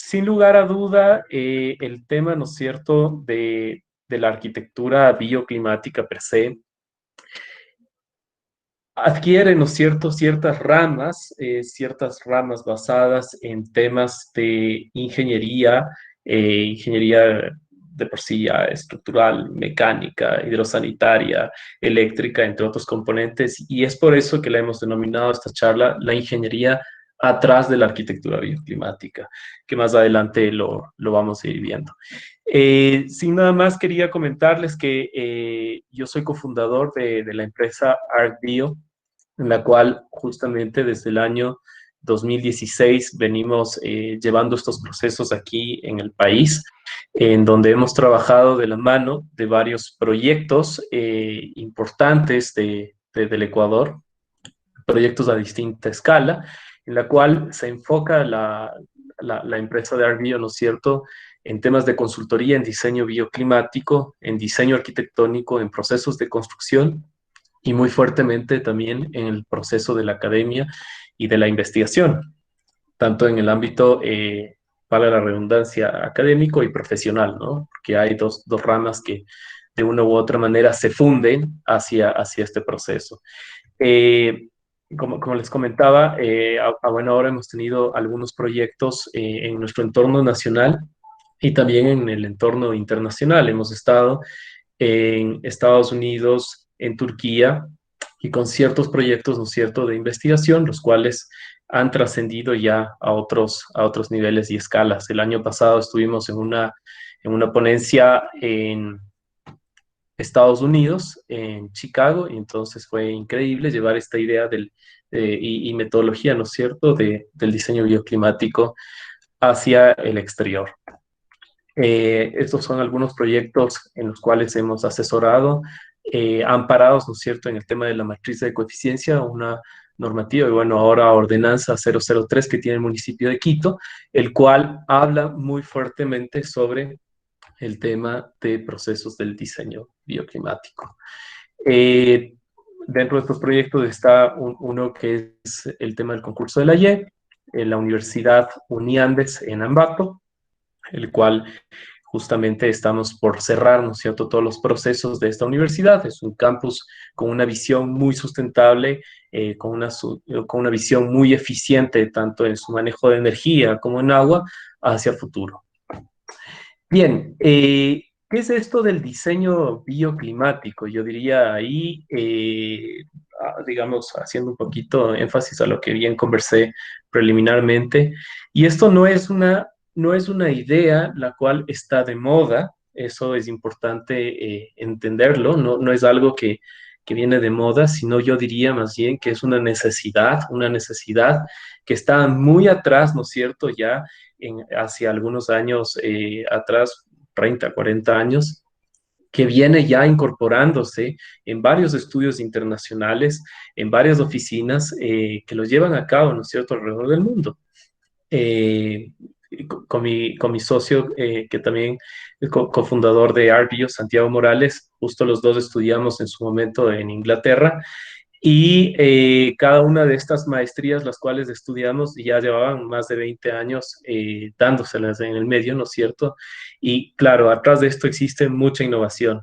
sin lugar a duda, el tema, ¿no es cierto?, de la arquitectura bioclimática per se, adquiere, ¿no es cierto?, ciertas ramas basadas en temas de ingeniería de por sí ya estructural, mecánica, hidrosanitaria, eléctrica, entre otros componentes, y es por eso que la hemos denominado esta charla la ingeniería atrás de la arquitectura bioclimática, que más adelante lo vamos a ir viendo. Sin nada más, quería comentarles que yo soy cofundador de la empresa ArcBio, en la cual justamente desde el año 2016 venimos llevando estos procesos aquí en el país, en donde hemos trabajado de la mano de varios proyectos importantes del Ecuador, proyectos a distinta escala, en la cual se enfoca la empresa de Arbio, ¿no es cierto?, en temas de consultoría, en diseño bioclimático, en diseño arquitectónico, en procesos de construcción y muy fuertemente también en el proceso de la academia y de la investigación, tanto en el ámbito, para la redundancia, académico y profesional, ¿no? Porque hay dos ramas que de una u otra manera se funden hacia este proceso. Eh, como les comentaba, a buena hora hemos tenido algunos proyectos en nuestro entorno nacional y también en el entorno internacional. Hemos estado en Estados Unidos, en Turquía, y con ciertos proyectos, ¿no es cierto?, de investigación, los cuales han trascendido ya a otros niveles y escalas. El año pasado estuvimos en una ponencia en Estados Unidos, en Chicago, y entonces fue increíble llevar esta idea y metodología, ¿no es cierto?, del diseño bioclimático hacia el exterior. Estos son algunos proyectos en los cuales hemos asesorado, amparados, ¿no es cierto?, en el tema de la matriz de coeficiencia, una normativa, y bueno, ahora ordenanza 003 que tiene el municipio de Quito, el cual habla muy fuertemente sobre el tema de procesos del diseño bioclimático. Eh, Dentro de estos proyectos está uno que es el tema del concurso de la IE, en la Universidad Uniandes en Ambato, el cual justamente estamos por cerrar, ¿no es cierto?, todos los procesos de esta universidad. Es un campus con una visión muy sustentable, con una visión muy eficiente, tanto en su manejo de energía como en agua, hacia futuro. Bien, ¿qué es esto del diseño bioclimático? Yo diría ahí, digamos, haciendo un poquito énfasis a lo que bien conversé preliminarmente, y esto no es una idea la cual está de moda, eso es importante entenderlo, no es algo que viene de moda, sino yo diría más bien que es una necesidad que está muy atrás, ¿no es cierto?, ya hacia algunos años atrás, 30, 40 años, que viene ya incorporándose en varios estudios internacionales, en varias oficinas que los llevan a cabo, ¿no es cierto?, alrededor del mundo. Eh, con mi socio, que también es cofundador de Arbio, Santiago Morales, justo los dos estudiamos en su momento en Inglaterra, y cada una de estas maestrías, las cuales estudiamos, ya llevaban más de 20 años dándoselas en el medio, ¿no es cierto? Y claro, atrás de esto existe mucha innovación.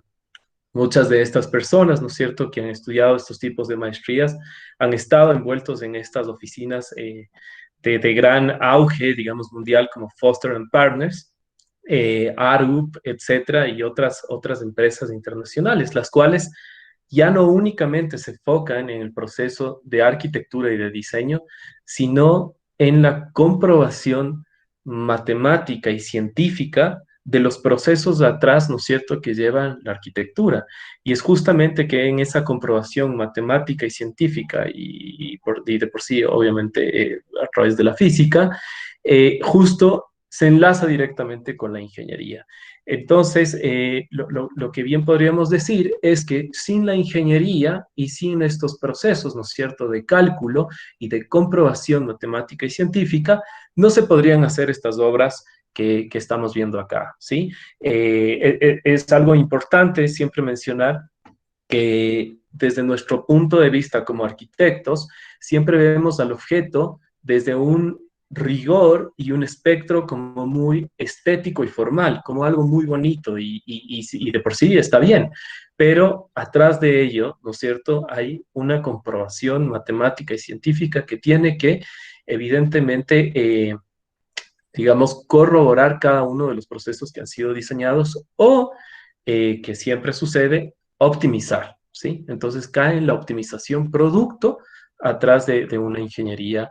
Muchas de estas personas, ¿no es cierto?, que han estudiado estos tipos de maestrías, han estado envueltos en estas oficinas de gran auge, digamos, mundial, como Foster and Partners, ARUP, etcétera, y otras empresas internacionales, las cuales ya no únicamente se enfocan en el proceso de arquitectura y de diseño, sino en la comprobación matemática y científica de los procesos de atrás, ¿no es cierto?, que llevan la arquitectura. Y es justamente que en esa comprobación matemática y científica, y de por sí, obviamente, a través de la física, justo se enlaza directamente con la ingeniería. Entonces, lo que bien podríamos decir es que sin la ingeniería y sin estos procesos, ¿no es cierto?, de cálculo y de comprobación matemática y científica, no se podrían hacer estas obras que estamos viendo acá, ¿sí? Es algo importante siempre mencionar que desde nuestro punto de vista como arquitectos, siempre vemos al objeto desde un rigor y un espectro como muy estético y formal, como algo muy bonito y de por sí está bien, pero atrás de ello, ¿no es cierto?, hay una comprobación matemática y científica que tiene que, evidentemente, digamos, corroborar cada uno de los procesos que han sido diseñados o, que siempre sucede, optimizar, ¿sí? Entonces cae en la optimización producto atrás de una ingeniería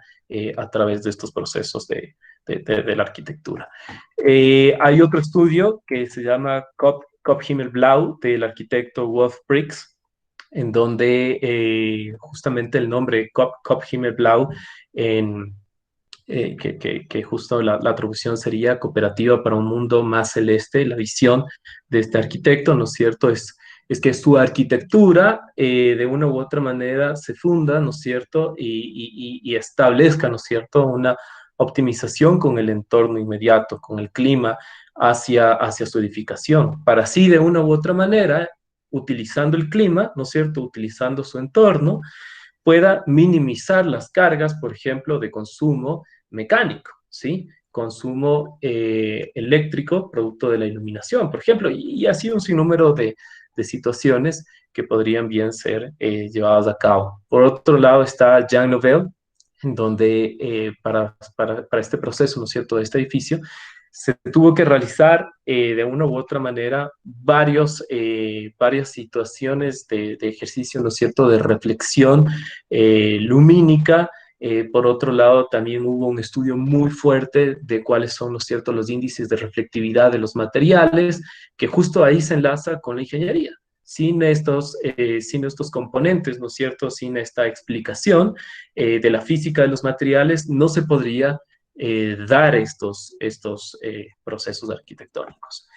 a través de estos procesos de la arquitectura. Hay otro estudio que se llama Kopf-Himmelblau del arquitecto Wolf Briggs, en donde justamente el nombre Kopf-Himmelblau en que justo la traducción sería cooperativa para un mundo más celeste. La visión de este arquitecto, ¿no es cierto?, es que su arquitectura de una u otra manera se funda, ¿no es cierto?, y establezca, ¿no es cierto?, una optimización con el entorno inmediato, con el clima, hacia su edificación, para así de una u otra manera, utilizando el clima, ¿no es cierto?, utilizando su entorno, pueda minimizar las cargas, por ejemplo, de consumo mecánico, ¿sí? Consumo eléctrico, producto de la iluminación, por ejemplo, y así un sinnúmero de situaciones que podrían bien ser llevadas a cabo. Por otro lado está Jean Nouvel, en donde para este proceso, ¿no es cierto?, de este edificio, se tuvo que realizar de una u otra manera varias situaciones de ejercicio, ¿no es cierto?, de reflexión lumínica. Por otro lado, también hubo un estudio muy fuerte de cuáles son, ¿no es cierto?, los índices de reflectividad de los materiales, que justo ahí se enlaza con la ingeniería. Sin estos componentes, ¿no es cierto?, sin esta explicación de la física de los materiales, no se podría dar estos procesos arquitectónicos.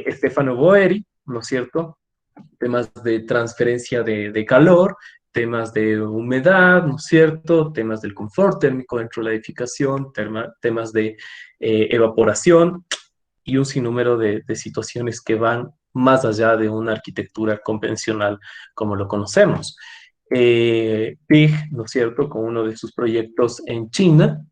Stefano Boeri, ¿no es cierto?, temas de transferencia de calor, temas de humedad, ¿no es cierto?, temas del confort térmico dentro de la edificación, temas de evaporación y un sinnúmero de situaciones que van más allá de una arquitectura convencional como lo conocemos. Pig, ¿no es cierto?, con uno de sus proyectos en China,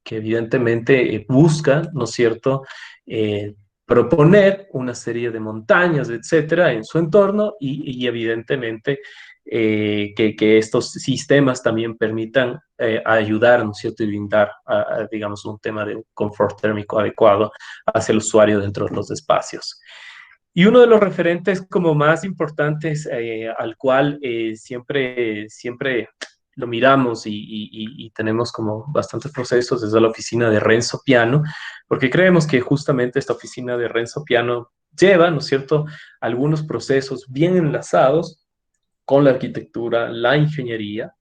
que evidentemente busca, ¿no es cierto?, eh, proponer una serie de montañas, etcétera, en su entorno y evidentemente que estos sistemas también permitan ayudar, ¿no es cierto?, y brindar, digamos, un tema de confort térmico adecuado hacia el usuario dentro de los espacios. Y uno de los referentes como más importantes al cual siempre lo miramos y tenemos como bastantes procesos desde la oficina de Renzo Piano, porque creemos que justamente esta oficina de Renzo Piano lleva, ¿no es cierto?, algunos procesos bien enlazados con la arquitectura, la ingeniería,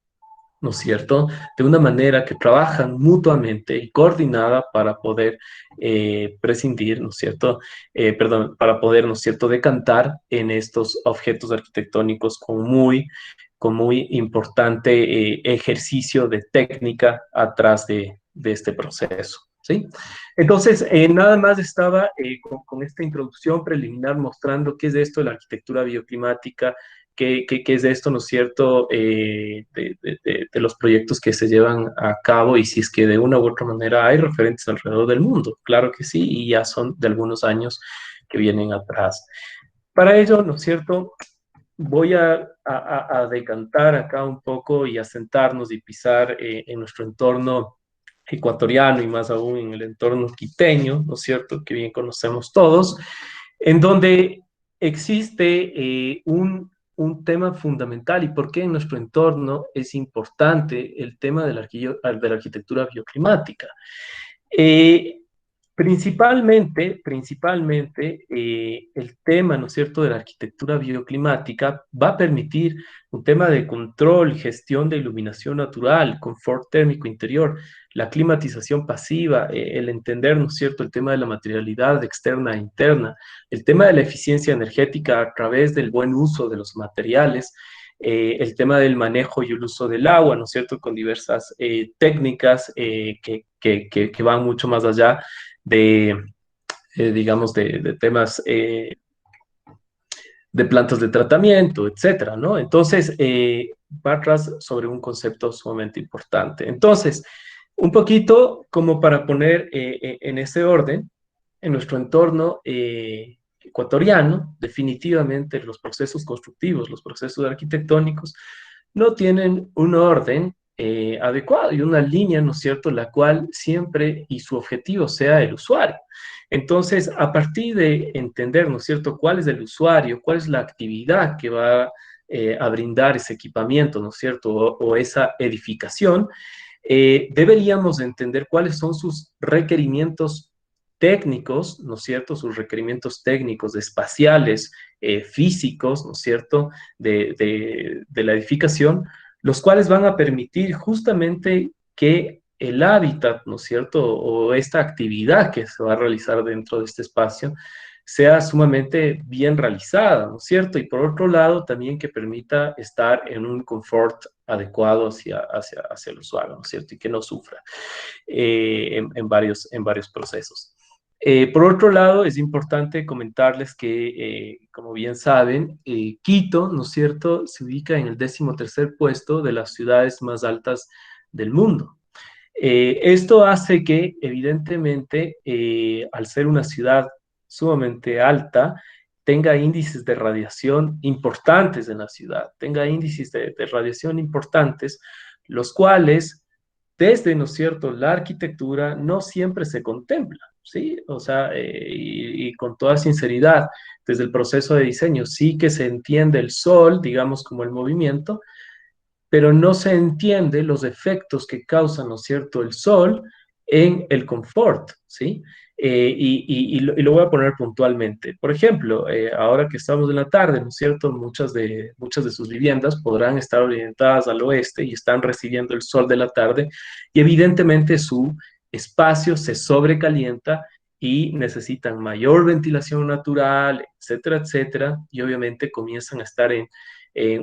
¿no es cierto?, de una manera que trabajan mutuamente y coordinada para poder prescindir, ¿no es cierto?, perdón, para poder, ¿no es cierto?, decantar en estos objetos arquitectónicos con muy importante ejercicio de técnica atrás de este proceso, ¿sí? Entonces, nada más estaba con esta introducción preliminar mostrando qué es esto de la arquitectura bioclimática, qué es esto, ¿no es cierto?, de los proyectos que se llevan a cabo y si es que de una u otra manera hay referentes alrededor del mundo. Claro que sí, y ya son de algunos años que vienen atrás. Para ello, ¿no es cierto?, voy a decantar acá un poco y a sentarnos y pisar en nuestro entorno ecuatoriano y más aún en el entorno quiteño, ¿no es cierto?, que bien conocemos todos, en donde existe un tema fundamental y por qué en nuestro entorno es importante el tema de la arquitectura bioclimática. Eh, principalmente el tema, ¿no es cierto?, de la arquitectura bioclimática va a permitir un tema de control, gestión de iluminación natural, confort térmico interior, la climatización pasiva, el entender, ¿no es cierto?, el tema de la materialidad externa e interna, el tema de la eficiencia energética a través del buen uso de los materiales, el tema del manejo y el uso del agua, ¿no es cierto?, con diversas técnicas que van mucho más allá de, digamos, de temas de plantas de tratamiento, etcétera, ¿no? Entonces, va atrás sobre un concepto sumamente importante. Entonces, Un poquito como para poner en ese orden, en nuestro entorno ecuatoriano, definitivamente los procesos constructivos, los procesos arquitectónicos, no tienen un orden adecuado y una línea, ¿no es cierto?, la cual siempre y su objetivo sea el usuario. Entonces, a partir de entender, ¿no es cierto?, cuál es el usuario, cuál es la actividad que va a brindar ese equipamiento, ¿no es cierto?, o esa edificación, deberíamos entender cuáles son sus requerimientos técnicos, ¿no es cierto? Sus requerimientos técnicos, espaciales, físicos, ¿no es cierto? De la edificación, los cuales van a permitir justamente que el hábitat, ¿no es cierto? O esta actividad que se va a realizar dentro de este espacio sea sumamente bien realizada, ¿no es cierto? Y por otro lado, también que permita estar en un confort adecuado hacia el usuario, ¿no es cierto? Y que no sufra en varios procesos. Por otro lado, es importante comentarles que, como bien saben, Quito, ¿no es cierto?, se ubica en el 13º puesto de las ciudades más altas del mundo. Esto hace que, evidentemente, al ser una ciudad sumamente alta, tenga índices de radiación importantes en la ciudad, tenga índices de radiación importantes, los cuales, desde, ¿no es cierto?, la arquitectura no siempre se contempla, ¿sí? O sea, y con toda sinceridad, desde el proceso de diseño sí que se entiende el sol, digamos, como el movimiento, pero no se entiende los efectos que causa, ¿no es cierto?, el sol en el confort, ¿sí? Y lo voy a poner puntualmente. Por ejemplo, ahora que estamos en la tarde, ¿no es cierto?, muchas de sus viviendas podrán estar orientadas al oeste y están recibiendo el sol de la tarde y evidentemente su espacio se sobrecalienta y necesitan mayor ventilación natural, etcétera, etcétera, y obviamente comienzan a estar en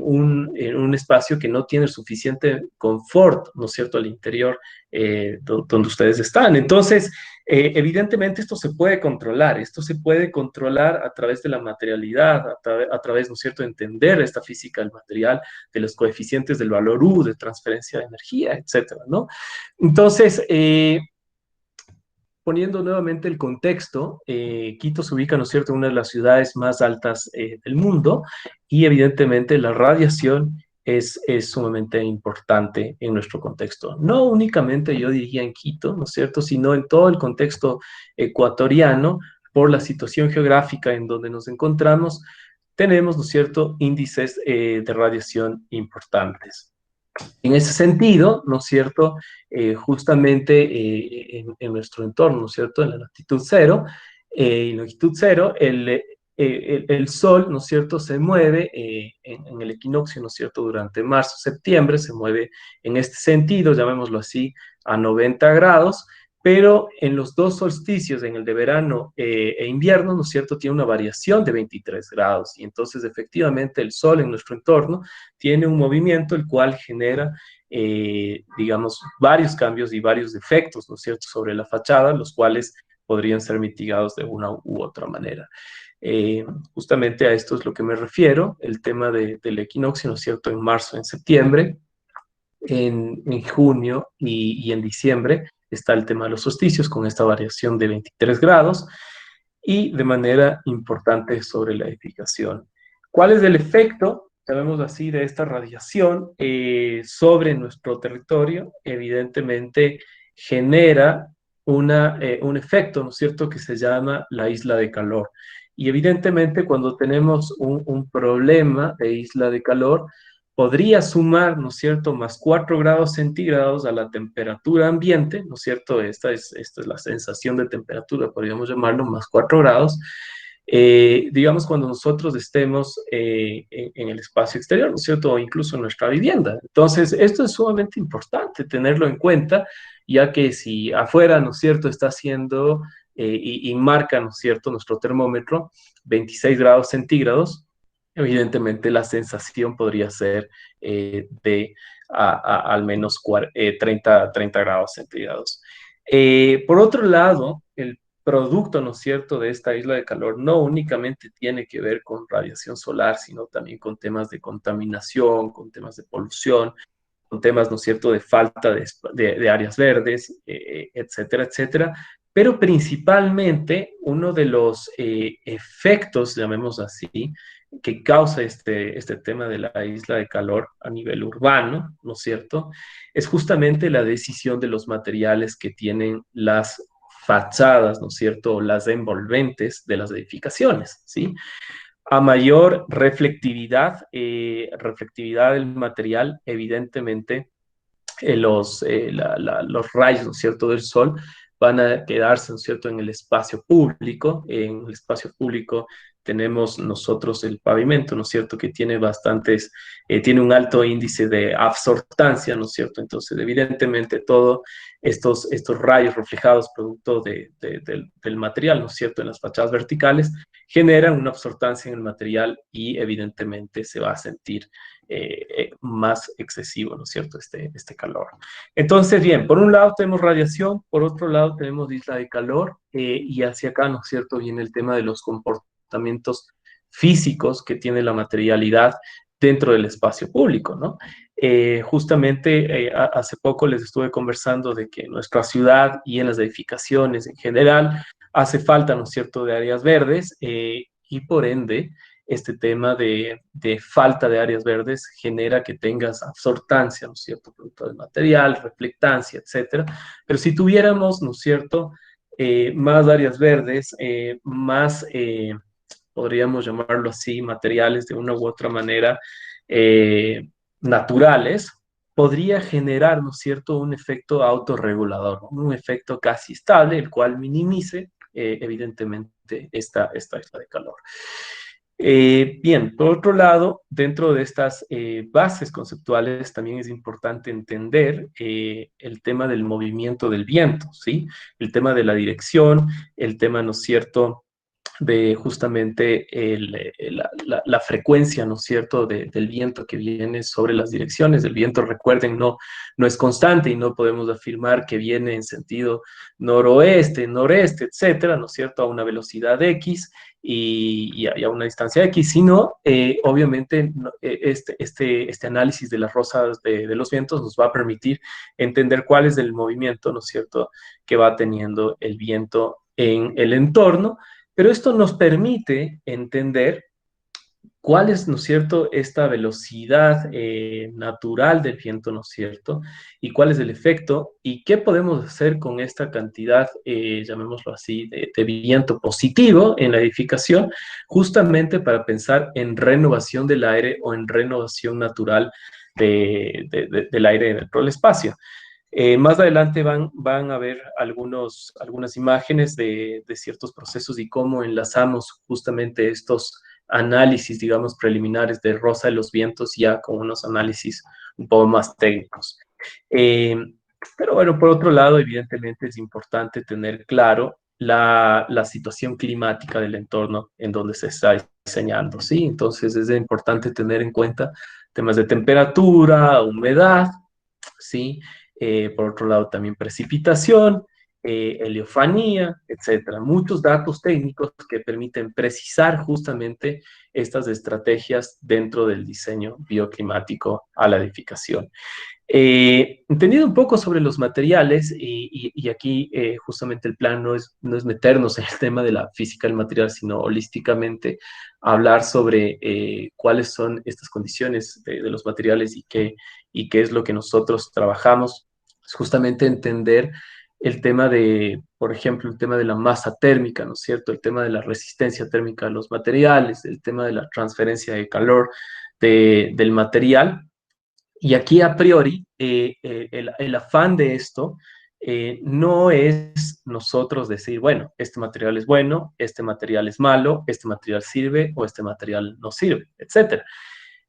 un espacio que no tiene suficiente confort, ¿no es cierto?, al interior donde ustedes están. Entonces, evidentemente esto se puede controlar, esto se puede controlar a través de la materialidad, a través, ¿no es cierto?, de entender esta física del material, de los coeficientes del valor U, de transferencia de energía, etcétera, ¿no? Entonces, poniendo nuevamente el contexto, Quito se ubica, ¿no es cierto?, en una de las ciudades más altas del mundo y evidentemente la radiación es sumamente importante en nuestro contexto. No únicamente yo diría en Quito, ¿no es cierto?, sino en todo el contexto ecuatoriano, por la situación geográfica en donde nos encontramos, tenemos, ¿no es cierto?, índices de radiación importantes. En ese sentido, ¿no es cierto? Justamente en nuestro entorno, ¿no es cierto? En la latitud cero, longitud cero, el Sol, ¿no es cierto?, se mueve en el equinoccio, ¿no es cierto?, durante marzo, septiembre, se mueve en este sentido, llamémoslo así, a 90 grados, pero en los dos solsticios, en el de verano e invierno, ¿no es cierto?, tiene una variación de 23 grados. Y entonces, efectivamente, el Sol en nuestro entorno tiene un movimiento el cual genera, digamos, varios cambios y varios efectos, ¿no es cierto?, sobre la fachada, los cuales podrían ser mitigados de una u otra manera. Eh, Justamente a esto es lo que me refiero, el tema del equinoccio, ¿no es cierto?, en marzo, en septiembre, en junio y en diciembre está el tema de los solsticios con esta variación de 23 grados y de manera importante sobre la edificación. ¿Cuál es el efecto, sabemos así, de esta radiación sobre nuestro territorio? Evidentemente genera un efecto, ¿no es cierto?, que se llama la isla de calor. Y evidentemente cuando tenemos un problema de isla de calor, podría sumar, ¿no es cierto?, más 4 grados centígrados a la temperatura ambiente, ¿no es cierto? Esta es la sensación de temperatura, podríamos llamarlo, más 4 grados, digamos, cuando nosotros estemos en el espacio exterior, ¿no es cierto? O incluso en nuestra vivienda. Entonces, esto es sumamente importante tenerlo en cuenta, ya que si afuera, ¿no es cierto?, está haciendo y marca, ¿no es cierto?, nuestro termómetro 26 grados centígrados, evidentemente la sensación podría ser de al menos 30 grados centígrados. Por otro lado, el producto, ¿no es cierto?, de esta isla de calor no únicamente tiene que ver con radiación solar, sino también con temas de contaminación, con temas de polución, temas, ¿no es cierto?, de falta de áreas verdes, etcétera, etcétera. Pero principalmente uno de los efectos, llamemos así, que causa este tema de la isla de calor a nivel urbano, ¿no es cierto?, es justamente la decisión de los materiales que tienen las fachadas, ¿no es cierto?, o las envolventes de las edificaciones, ¿sí? A mayor reflectividad del material, evidentemente los rayos, ¿no es cierto?, del sol van a quedarse, ¿no es cierto?, en el espacio público. En el espacio público tenemos nosotros el pavimento, ¿no es cierto?, que tiene tiene un alto índice de absortancia, ¿no es cierto? Entonces, evidentemente, todos estos rayos reflejados producto del material, ¿no es cierto?, en las fachadas verticales, generan una absortancia en el material y evidentemente se va a sentir más excesivo, ¿no es cierto?, este calor. Entonces, bien, por un lado tenemos radiación, por otro lado tenemos isla de calor, y hacia acá, ¿no es cierto?, viene el tema de los comportamientos físicos que tiene la materialidad dentro del espacio público, ¿no? Justamente hace poco les estuve conversando de que en nuestra ciudad y en las edificaciones en general hace falta, ¿no es cierto?, de áreas verdes, y por ende este tema de falta de áreas verdes genera que tengas absortancia, ¿no es cierto?, producto del material, reflectancia, etcétera. Pero si tuviéramos, ¿no es cierto?, más áreas verdes, podríamos llamarlo así, materiales de una u otra manera eh, naturales, podría generar, ¿no es cierto?, un efecto autorregulador, ¿no?, un efecto casi estable, el cual minimice, evidentemente, esta isla de calor. Bien, por otro lado, dentro de estas bases conceptuales también es importante entender el tema del movimiento del viento, ¿sí? El tema de la dirección, el tema, ¿no es cierto?, de justamente la frecuencia, ¿no es cierto?, del viento que viene sobre las direcciones. El viento, recuerden, no es constante y no podemos afirmar que viene en sentido noroeste, noreste, etcétera, ¿no es cierto?, a una velocidad X y a una distancia X, sino obviamente este análisis de las rosas de los vientos nos va a permitir entender cuál es el movimiento, ¿no es cierto?, que va teniendo el viento en el entorno, pero esto nos permite entender cuál es, ¿no es cierto?, esta velocidad natural del viento, ¿no es cierto?, y cuál es el efecto y qué podemos hacer con esta cantidad, llamémoslo así, de viento positivo en la edificación, justamente para pensar en renovación del aire o en renovación natural del aire dentro del espacio. Más adelante van a ver algunas imágenes de ciertos procesos y cómo enlazamos justamente estos análisis, digamos, preliminares de rosa de los vientos ya con unos análisis un poco más técnicos. Eh, pero bueno, por otro lado, evidentemente es importante tener claro la situación climática del entorno en donde se está diseñando, ¿sí? Entonces es importante tener en cuenta temas de temperatura, humedad, ¿sí? Por otro lado, también precipitación, heliofanía, etcétera. Muchos datos técnicos que permiten precisar justamente estas estrategias dentro del diseño bioclimático a la edificación. Entendido un poco sobre los materiales, y aquí justamente el plan no es meternos en el tema de la física del material, sino holísticamente hablar sobre cuáles son estas condiciones de los materiales y qué es lo que nosotros trabajamos. Es justamente entender el tema por ejemplo, el tema de la masa térmica, ¿no es cierto? El tema de la resistencia térmica de los materiales, el tema de la transferencia de calor del material. Y aquí a priori, el afán de esto no es nosotros decir, bueno, este material es bueno, este material es malo, este material sirve o este material no sirve, etcétera.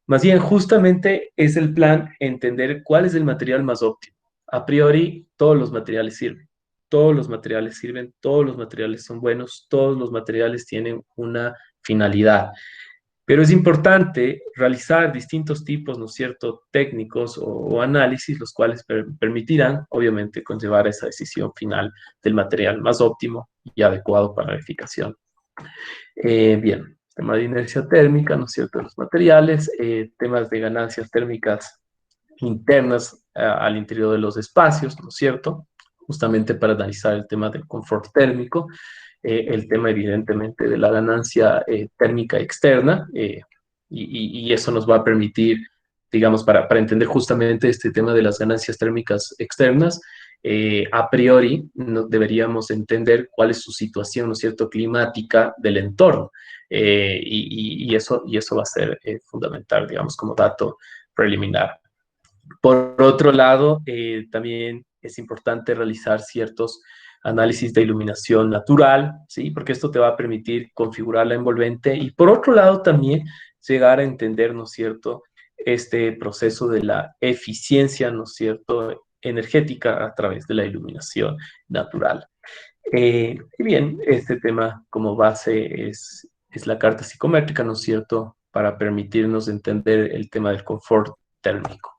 Más bien, justamente es el plan entender cuál es el material más óptimo. A priori, todos los materiales sirven. Todos los materiales sirven, todos los materiales son buenos, todos los materiales tienen una finalidad. Pero es importante realizar distintos tipos, ¿no es cierto?, técnicos o análisis, los cuales permitirán, obviamente, conllevar esa decisión final del material más óptimo y adecuado para la edificación. Bien, tema de inercia térmica, ¿no es cierto?, de los materiales, temas de ganancias térmicas internas al interior de los espacios, ¿no es cierto? Justamente para analizar el tema del confort térmico, el tema evidentemente de la ganancia térmica externa, y eso nos va a permitir, digamos, para entender justamente este tema de las ganancias térmicas externas, a priori no, deberíamos entender cuál es su situación, ¿no es cierto?, climática del entorno. Y eso va a ser fundamental, digamos, como dato preliminar. Por otro lado, también es importante realizar ciertos análisis de iluminación natural, ¿sí? Porque esto te va a permitir configurar la envolvente y por otro lado también llegar a entender, ¿no es cierto?, este proceso de la eficiencia, ¿no es cierto?, energética a través de la iluminación natural. Y bien, este tema como base es la carta psicométrica, ¿no es cierto?, para permitirnos entender el tema del confort térmico.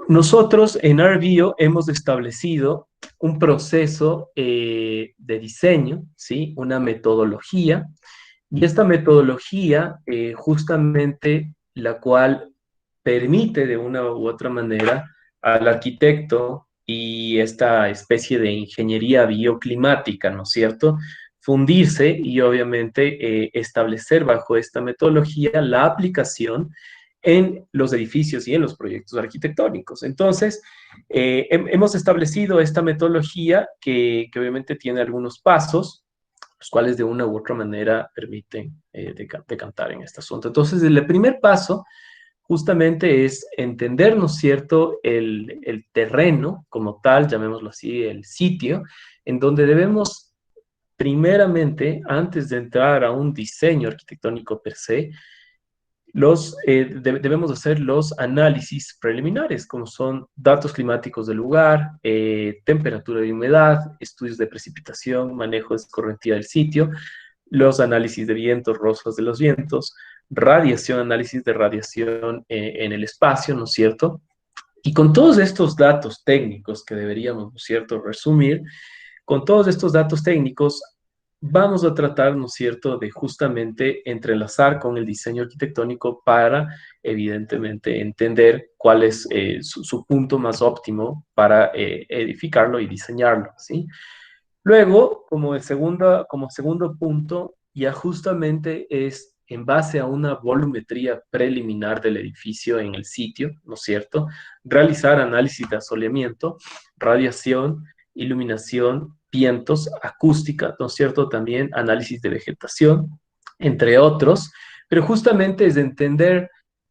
Nosotros en RBio hemos establecido un proceso de diseño, ¿sí? Una metodología, y esta metodología justamente la cual permite de una u otra manera al arquitecto y esta especie de ingeniería bioclimática, ¿no es cierto?, fundirse y obviamente establecer bajo esta metodología la aplicación en los edificios y en los proyectos arquitectónicos. Entonces, hemos establecido esta metodología que obviamente tiene algunos pasos, los cuales de una u otra manera permiten decantar en este asunto. Entonces, el primer paso justamente es entender, ¿no es cierto?, el terreno como tal, llamémoslo así, el sitio, en donde debemos, primeramente, antes de entrar a un diseño arquitectónico per se, debemos hacer los análisis preliminares, como son datos climáticos del lugar, temperatura y humedad, estudios de precipitación, manejo de escorrentía del sitio, los análisis de vientos, rostros de los vientos, radiación, análisis de radiación en el espacio, ¿no es cierto? Y con todos estos datos técnicos que deberíamos, ¿no es cierto?, resumir, con todos estos datos técnicos, vamos a tratar, ¿no es cierto?, de justamente entrelazar con el diseño arquitectónico para, evidentemente, entender cuál es su punto más óptimo para edificarlo y diseñarlo, ¿sí? Luego, como segundo punto, ya justamente es en base a una volumetría preliminar del edificio en el sitio, ¿no es cierto?, realizar análisis de asoleamiento, radiación, iluminación, vientos, acústica, ¿no es cierto?, también análisis de vegetación, entre otros, pero justamente es de entender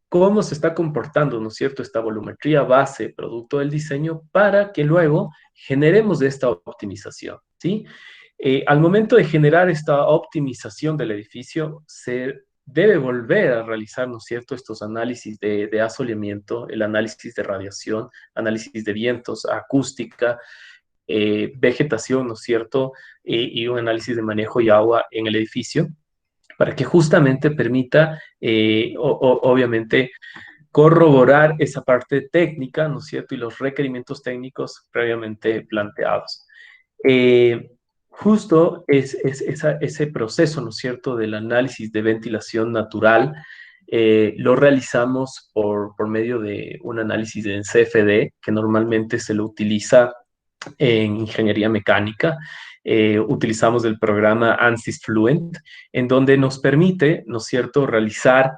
cómo se está comportando, ¿no es cierto?, esta volumetría base, producto del diseño, para que luego generemos esta optimización, ¿sí? Al momento de generar esta optimización del edificio, se debe volver a realizar, ¿no es cierto?, estos análisis de asoleamiento, el análisis de radiación, análisis de vientos, acústica, vegetación, ¿no es cierto?, y un análisis de manejo y agua en el edificio, para que justamente permita, obviamente, corroborar esa parte técnica, ¿no es cierto?, y los requerimientos técnicos previamente planteados. Justo ese proceso, ¿no es cierto?, del análisis de ventilación natural, lo realizamos por medio de un análisis en CFD, que normalmente se lo utiliza en ingeniería mecánica. Utilizamos el programa ANSYS Fluent, en donde nos permite, ¿no es cierto?, realizar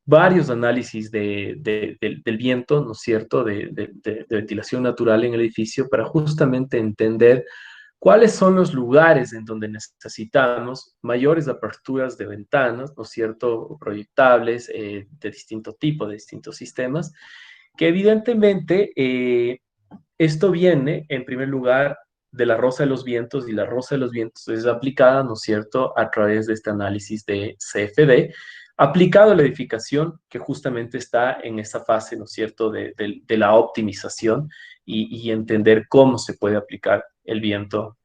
varios análisis del viento, ¿no es cierto?, de ventilación natural en el edificio para justamente entender cuáles son los lugares en donde necesitamos mayores aperturas de ventanas, ¿no es cierto?, proyectables de distinto tipo, de distintos sistemas, que evidentemente esto viene, en primer lugar, de la rosa de los vientos, y la rosa de los vientos es aplicada, ¿no es cierto?, a través de este análisis de CFD, aplicado a la edificación, que justamente está en esa fase, ¿no es cierto?, de la optimización y entender cómo se puede aplicar el viento,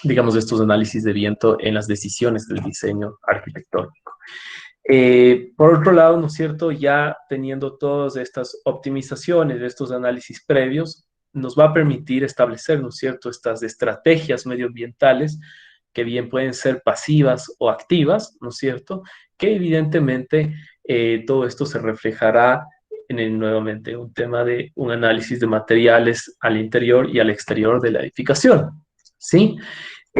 digamos, estos análisis de viento en las decisiones del diseño arquitectónico. Por otro lado, ¿no es cierto?, ya teniendo todas estas optimizaciones, estos análisis previos, nos va a permitir establecer, ¿no es cierto?, estas estrategias medioambientales que bien pueden ser pasivas o activas, ¿no es cierto?, que evidentemente todo esto se reflejará nuevamente un tema de un análisis de materiales al interior y al exterior de la edificación, ¿sí?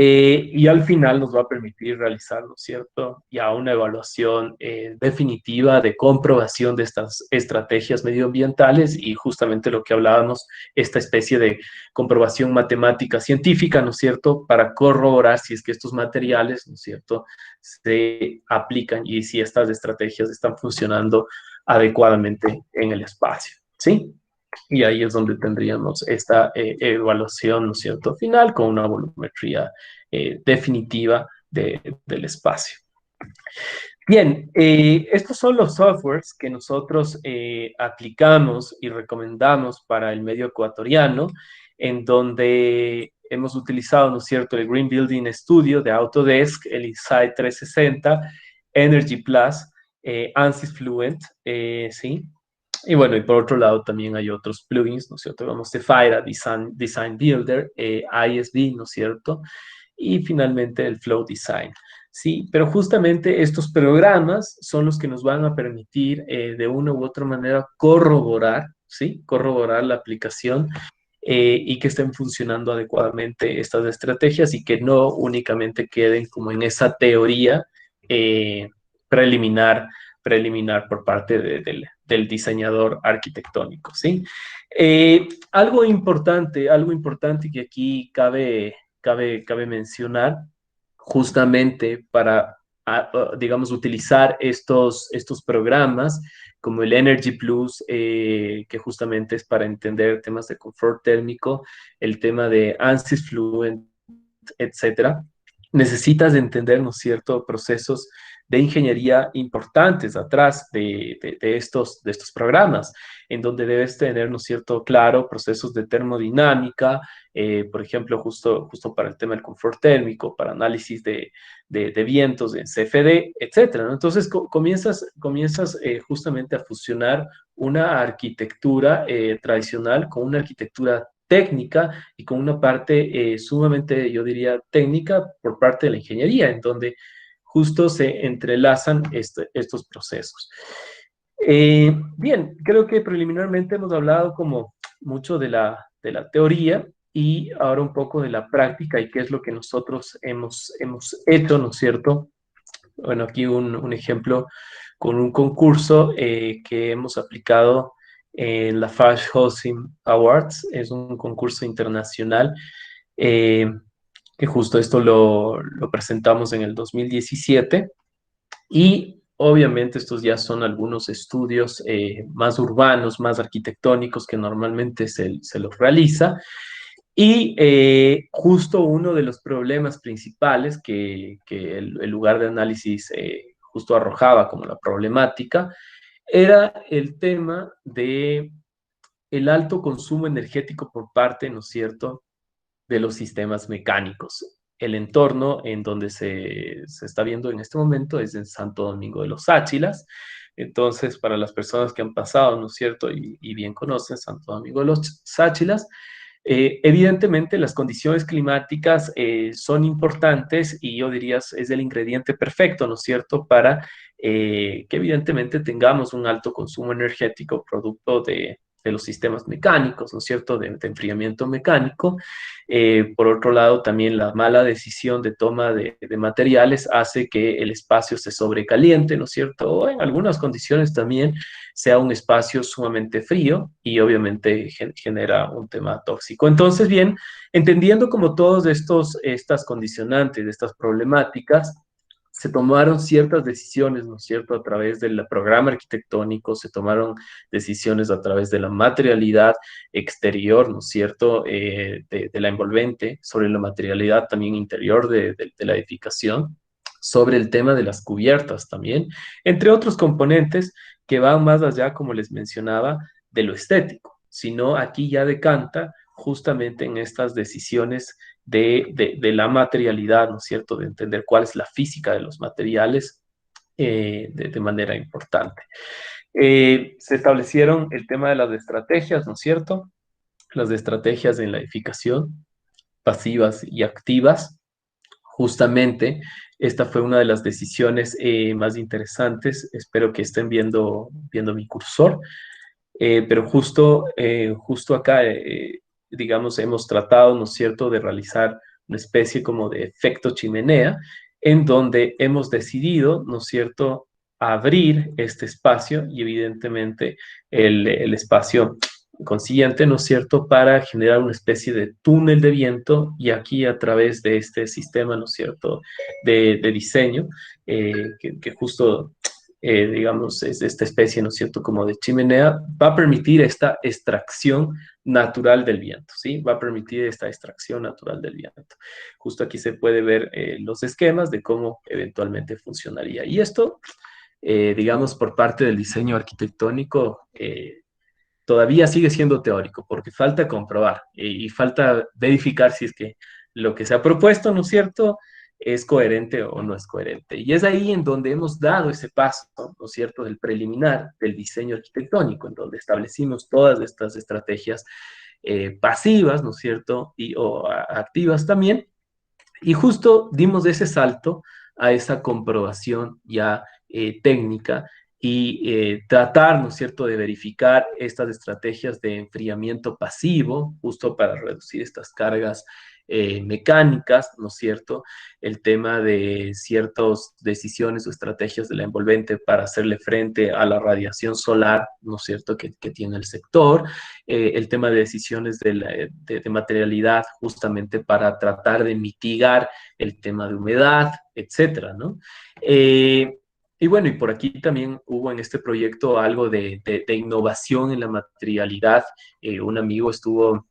Y al final nos va a permitir realizar, ¿no es cierto?, ya una evaluación definitiva de comprobación de estas estrategias medioambientales y justamente lo que hablábamos, esta especie de comprobación matemática científica, ¿no es cierto?, para corroborar si es que estos materiales, ¿no es cierto?, se aplican y si estas estrategias están funcionando adecuadamente en el espacio, ¿sí? Y ahí es donde tendríamos esta evaluación, ¿no es cierto?, final con una volumetría definitiva del espacio. Bien, estos son los softwares que nosotros aplicamos y recomendamos para el medio ecuatoriano, en donde hemos utilizado, ¿no es cierto?, el Green Building Studio de Autodesk, el Insight 360, Energy Plus, ANSYS Fluent, ¿sí? Y bueno, y por otro lado también hay otros plugins, ¿no es cierto? Vamos de Fira, Design Builder, ISD, ¿no es cierto? Y finalmente el Flow Design. Sí, pero justamente estos programas son los que nos van a permitir de una u otra manera corroborar, ¿sí? Corroborar la aplicación y que estén funcionando adecuadamente estas estrategias y que no únicamente queden como en esa teoría eh, preliminar, preliminar por parte del diseñador arquitectónico, ¿sí? Algo importante que aquí cabe mencionar justamente para, digamos, utilizar estos programas como el Energy Plus, que justamente es para entender temas de confort térmico, el tema de ANSYS Fluent, etcétera, necesitas entender, ¿no es cierto?, procesos de ingeniería importantes atrás de estos programas, en donde debes tener, ¿no es cierto?, claro, procesos de termodinámica, por ejemplo, justo para el tema del confort térmico, para análisis de vientos en CFD, etcétera, ¿no? Entonces comienzas justamente a fusionar una arquitectura tradicional con una arquitectura técnica y con una parte sumamente, yo diría, técnica por parte de la ingeniería, en donde justo se entrelazan estos procesos. Bien, creo que preliminarmente hemos hablado como mucho de la teoría y ahora un poco de la práctica y qué es lo que nosotros hemos hecho, ¿no es cierto? Bueno, aquí un ejemplo con un concurso que hemos aplicado en la Fast Housing Awards. Es un concurso internacional eh, que justo esto lo presentamos en el 2017 y obviamente estos ya son algunos estudios más urbanos, más arquitectónicos que normalmente se los realiza. Y justo uno de los problemas principales que el lugar de análisis justo arrojaba como la problemática era el tema de el alto consumo energético por parte, ¿no es cierto?, de los sistemas mecánicos. El entorno en donde se está viendo en este momento es en Santo Domingo de los Áchilas. Entonces, para las personas que han pasado, ¿no es cierto?, y bien conocen Santo Domingo de los Áchilas, evidentemente las condiciones climáticas son importantes y yo diría es el ingrediente perfecto, ¿no es cierto?, para que evidentemente tengamos un alto consumo energético producto de los sistemas mecánicos, ¿no es cierto?, de enfriamiento mecánico. Por otro lado, también la mala decisión de toma de materiales hace que el espacio se sobrecaliente, ¿no es cierto?, o en algunas condiciones también sea un espacio sumamente frío y obviamente genera un tema tóxico. Entonces, bien, entendiendo como todos estas condicionantes, estas problemáticas, se tomaron ciertas decisiones, ¿no es cierto?, a través del programa arquitectónico, se tomaron decisiones a través de la materialidad exterior, ¿no es cierto?, de la envolvente, sobre la materialidad también interior de la edificación, sobre el tema de las cubiertas también, entre otros componentes que van más allá, como les mencionaba, de lo estético, sino aquí ya decanta justamente en estas decisiones de la materialidad, ¿no es cierto?, de entender cuál es la física de los materiales de manera importante. Se establecieron el tema de las estrategias, ¿no es cierto? Las estrategias en la edificación, pasivas y activas. Justamente, esta fue una de las decisiones más interesantes. Espero que estén viendo mi cursor. pero justo acá, digamos, hemos tratado, ¿no es cierto?, de realizar una especie como de efecto chimenea, en donde hemos decidido, ¿no es cierto?, abrir este espacio y evidentemente el espacio consiguiente, ¿no es cierto?, para generar una especie de túnel de viento y aquí a través de este sistema, ¿no es cierto?, de diseño, que justo digamos, es esta especie, ¿no es cierto?, como de chimenea, va a permitir esta extracción natural del viento, ¿sí? Va a permitir esta extracción natural del viento. Justo aquí se puede ver los esquemas de cómo eventualmente funcionaría. Y esto, digamos, por parte del diseño arquitectónico, todavía sigue siendo teórico, porque falta comprobar y falta verificar si es que lo que se ha propuesto, ¿no es cierto?, es coherente o no es coherente. Y es ahí en donde hemos dado ese paso, ¿no es cierto?, del preliminar del diseño arquitectónico, en donde establecimos todas estas estrategias pasivas, ¿no es cierto?, o activas también, y justo dimos ese salto a esa comprobación ya técnica y tratar, ¿no es cierto?, de verificar estas estrategias de enfriamiento pasivo, justo para reducir estas cargas mecánicas, ¿no es cierto? El tema de ciertas decisiones o estrategias de la envolvente para hacerle frente a la radiación solar, ¿no es cierto?, que tiene el sector, el tema de decisiones de materialidad justamente para tratar de mitigar el tema de humedad, etcétera, ¿no? Y bueno, y por aquí también hubo en este proyecto algo de innovación en la materialidad. Un amigo estuvo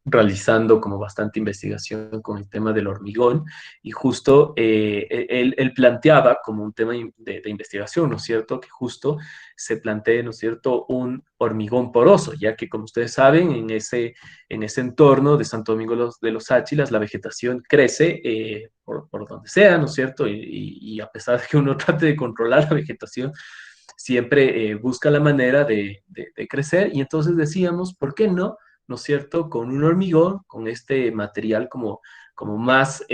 realizando como bastante investigación con el tema del hormigón y justo él planteaba como un tema de investigación, ¿no es cierto?, que justo se plantee, ¿no es cierto?, un hormigón poroso, ya que como ustedes saben, en ese entorno de Santo Domingo de los Áchilas, la vegetación crece por donde sea, ¿no es cierto? Y a pesar de que uno trate de controlar la vegetación, siempre busca la manera de crecer y entonces decíamos, ¿por qué no? ¿No es cierto? Con un hormigón, con este material como más,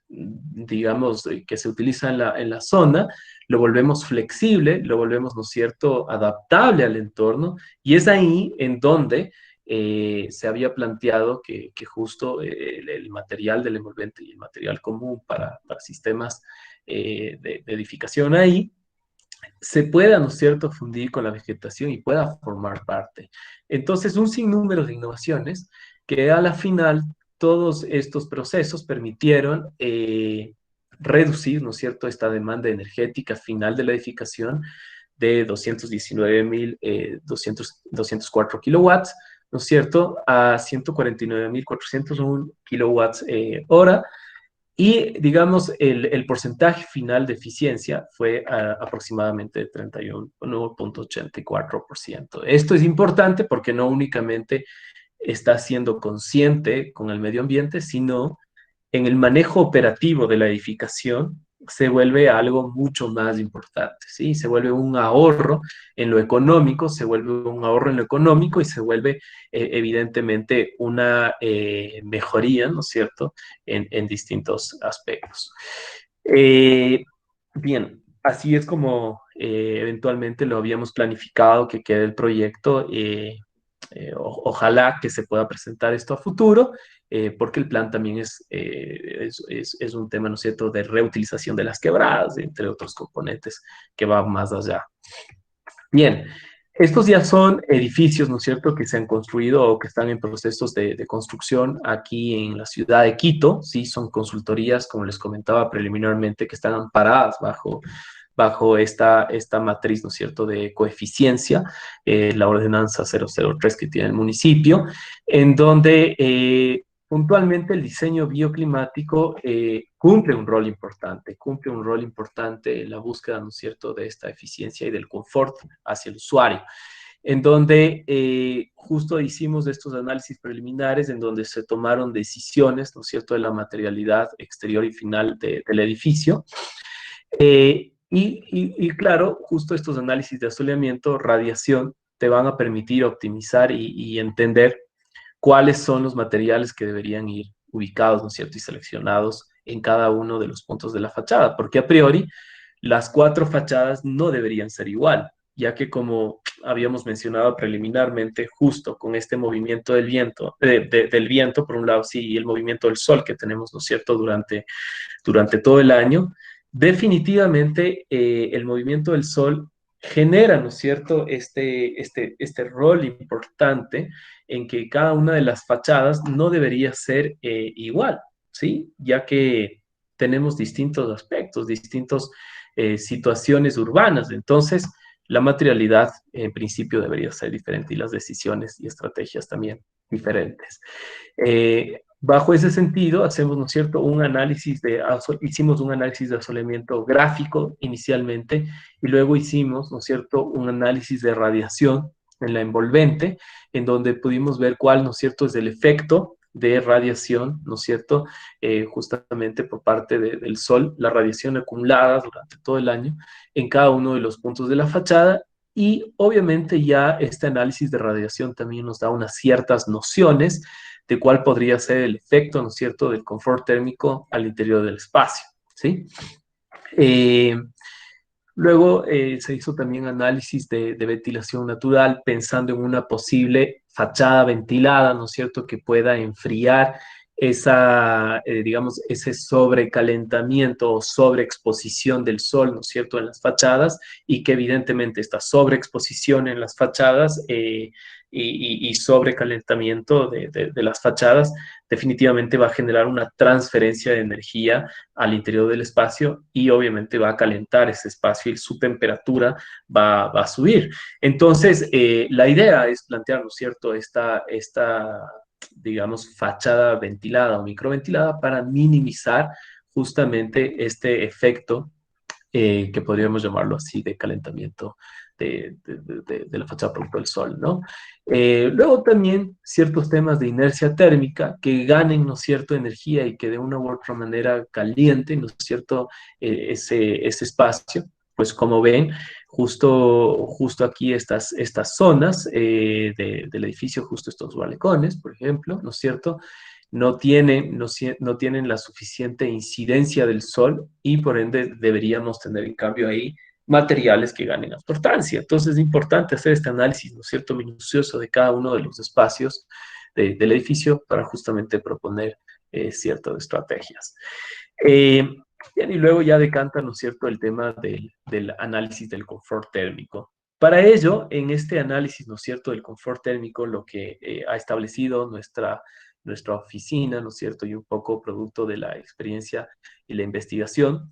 digamos, que se utiliza en la zona, lo volvemos flexible, lo volvemos, ¿no es cierto?, adaptable al entorno, y es ahí en donde se había planteado que justo el material del envolvente y el material común para sistemas de edificación ahí se pueda, ¿no es cierto?, fundir con la vegetación y pueda formar parte. Entonces, un sinnúmero de innovaciones que a la final todos estos procesos permitieron reducir, ¿no es cierto?, esta demanda energética final de la edificación de 204 kilowatts, ¿no es cierto?, a 149.401 kilowatts hora, y digamos, el porcentaje final de eficiencia fue aproximadamente 31,84%. Esto es importante porque no únicamente está siendo consciente con el medio ambiente, sino en el manejo operativo de la edificación se vuelve algo mucho más importante, ¿sí? Se vuelve un ahorro en lo económico, se vuelve un ahorro en lo económico y se vuelve evidentemente una mejoría, ¿no es cierto?, en distintos aspectos. Eh, Bien, así es como eventualmente lo habíamos planificado que quede el proyecto. Ojalá que se pueda presentar esto a futuro, porque el plan también es un tema, ¿no es cierto?, de reutilización de las quebradas, entre otros componentes que va más allá. Bien, estos ya son edificios, ¿no es cierto?, que se han construido o que están en procesos de construcción aquí en la ciudad de Quito, ¿sí? Son consultorías, como les comentaba preliminarmente, que están amparadas bajo esta matriz, ¿no es cierto?, de coeficiencia, la ordenanza 003 que tiene el municipio, en donde puntualmente el diseño bioclimático cumple un rol importante en la búsqueda, ¿no es cierto?, de esta eficiencia y del confort hacia el usuario, en donde justo hicimos estos análisis preliminares en donde se tomaron decisiones, ¿no es cierto?, de la materialidad exterior y final del edificio. Y claro, justo estos análisis de asoleamiento, radiación, te van a permitir optimizar y entender cuáles son los materiales que deberían ir ubicados, ¿no es cierto?, y seleccionados en cada uno de los puntos de la fachada, porque a priori las cuatro fachadas no deberían ser igual. ya que como habíamos mencionado preliminarmente, justo con este movimiento del viento, del viento, por un lado, sí, y el movimiento del sol que tenemos, ¿no es cierto?, durante todo el año, definitivamente el movimiento del sol genera, ¿no es cierto?, este rol importante en que cada una de las fachadas no debería ser igual, ¿sí? Ya que tenemos distintos aspectos, distintas situaciones urbanas. Entonces, la materialidad en principio debería ser diferente y las decisiones y estrategias también diferentes. Bajo ese sentido, hacemos, ¿no es cierto?, hicimos un análisis de asoleamiento gráfico inicialmente y luego hicimos, ¿no es cierto?, un análisis de radiación en la envolvente, en donde pudimos ver cuál, ¿no es cierto?, es el efecto de radiación, ¿no es cierto?, justamente por parte del Sol, la radiación acumulada durante todo el año en cada uno de los puntos de la fachada. Y obviamente ya este análisis de radiación también nos da unas ciertas nociones de cuál podría ser el efecto, ¿no es cierto?, del confort térmico al interior del espacio, ¿sí? Eh, Luego se hizo también análisis de ventilación natural, pensando en una posible fachada ventilada, ¿no es cierto?, que pueda enfriar digamos, ese sobrecalentamiento o sobreexposición del sol, ¿no es cierto?, en las fachadas, y que evidentemente esta sobreexposición en las fachadas y sobrecalentamiento de las fachadas definitivamente va a generar una transferencia de energía al interior del espacio y obviamente va a calentar ese espacio y su temperatura va a subir. Entonces, la idea es plantear, ¿no es cierto?, digamos, fachada ventilada o microventilada para minimizar justamente este efecto que podríamos llamarlo así, de calentamiento de la fachada producto del sol, ¿no? Luego también ciertos temas de inercia térmica que ganen, ¿no es cierto?, energía y que de una u otra manera calienten, ¿no es cierto?, ese espacio. Pues como ven, justo aquí estas zonas del edificio, justo estos balcones, por ejemplo, ¿no es cierto?, no tienen la suficiente incidencia del sol y por ende deberíamos tener en cambio ahí materiales que ganen importancia. Entonces es importante hacer este análisis, ¿no es cierto?, minucioso de cada uno de los espacios del edificio para justamente proponer ciertas estrategias. Eh, y luego ya decanta, ¿no es cierto?, el tema del análisis del confort térmico. Para ello, en este análisis, ¿no es cierto?, del confort térmico, lo que ha establecido nuestra oficina, ¿no es cierto?, y un poco producto de la experiencia y la investigación,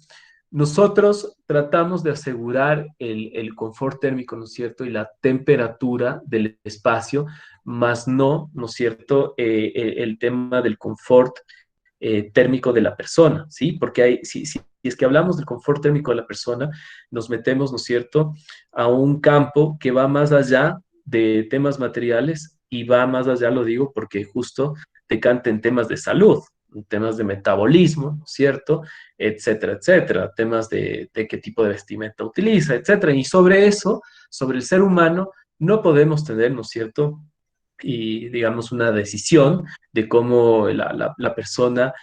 nosotros tratamos de asegurar el confort térmico, ¿no es cierto?, y la temperatura del espacio, más ¿no es cierto?, el tema del confort térmico de la persona, ¿sí? Porque si es que hablamos del confort térmico de la persona, nos metemos, ¿no es cierto?, a un campo que va más allá de temas materiales y va más allá, lo digo, porque justo decanta en temas de salud, en temas de metabolismo, ¿no es cierto?, etcétera, etcétera, temas de qué tipo de vestimenta utiliza, etcétera. Y sobre eso, sobre el ser humano, no podemos tener, ¿no es cierto?, y digamos una decisión de cómo la persona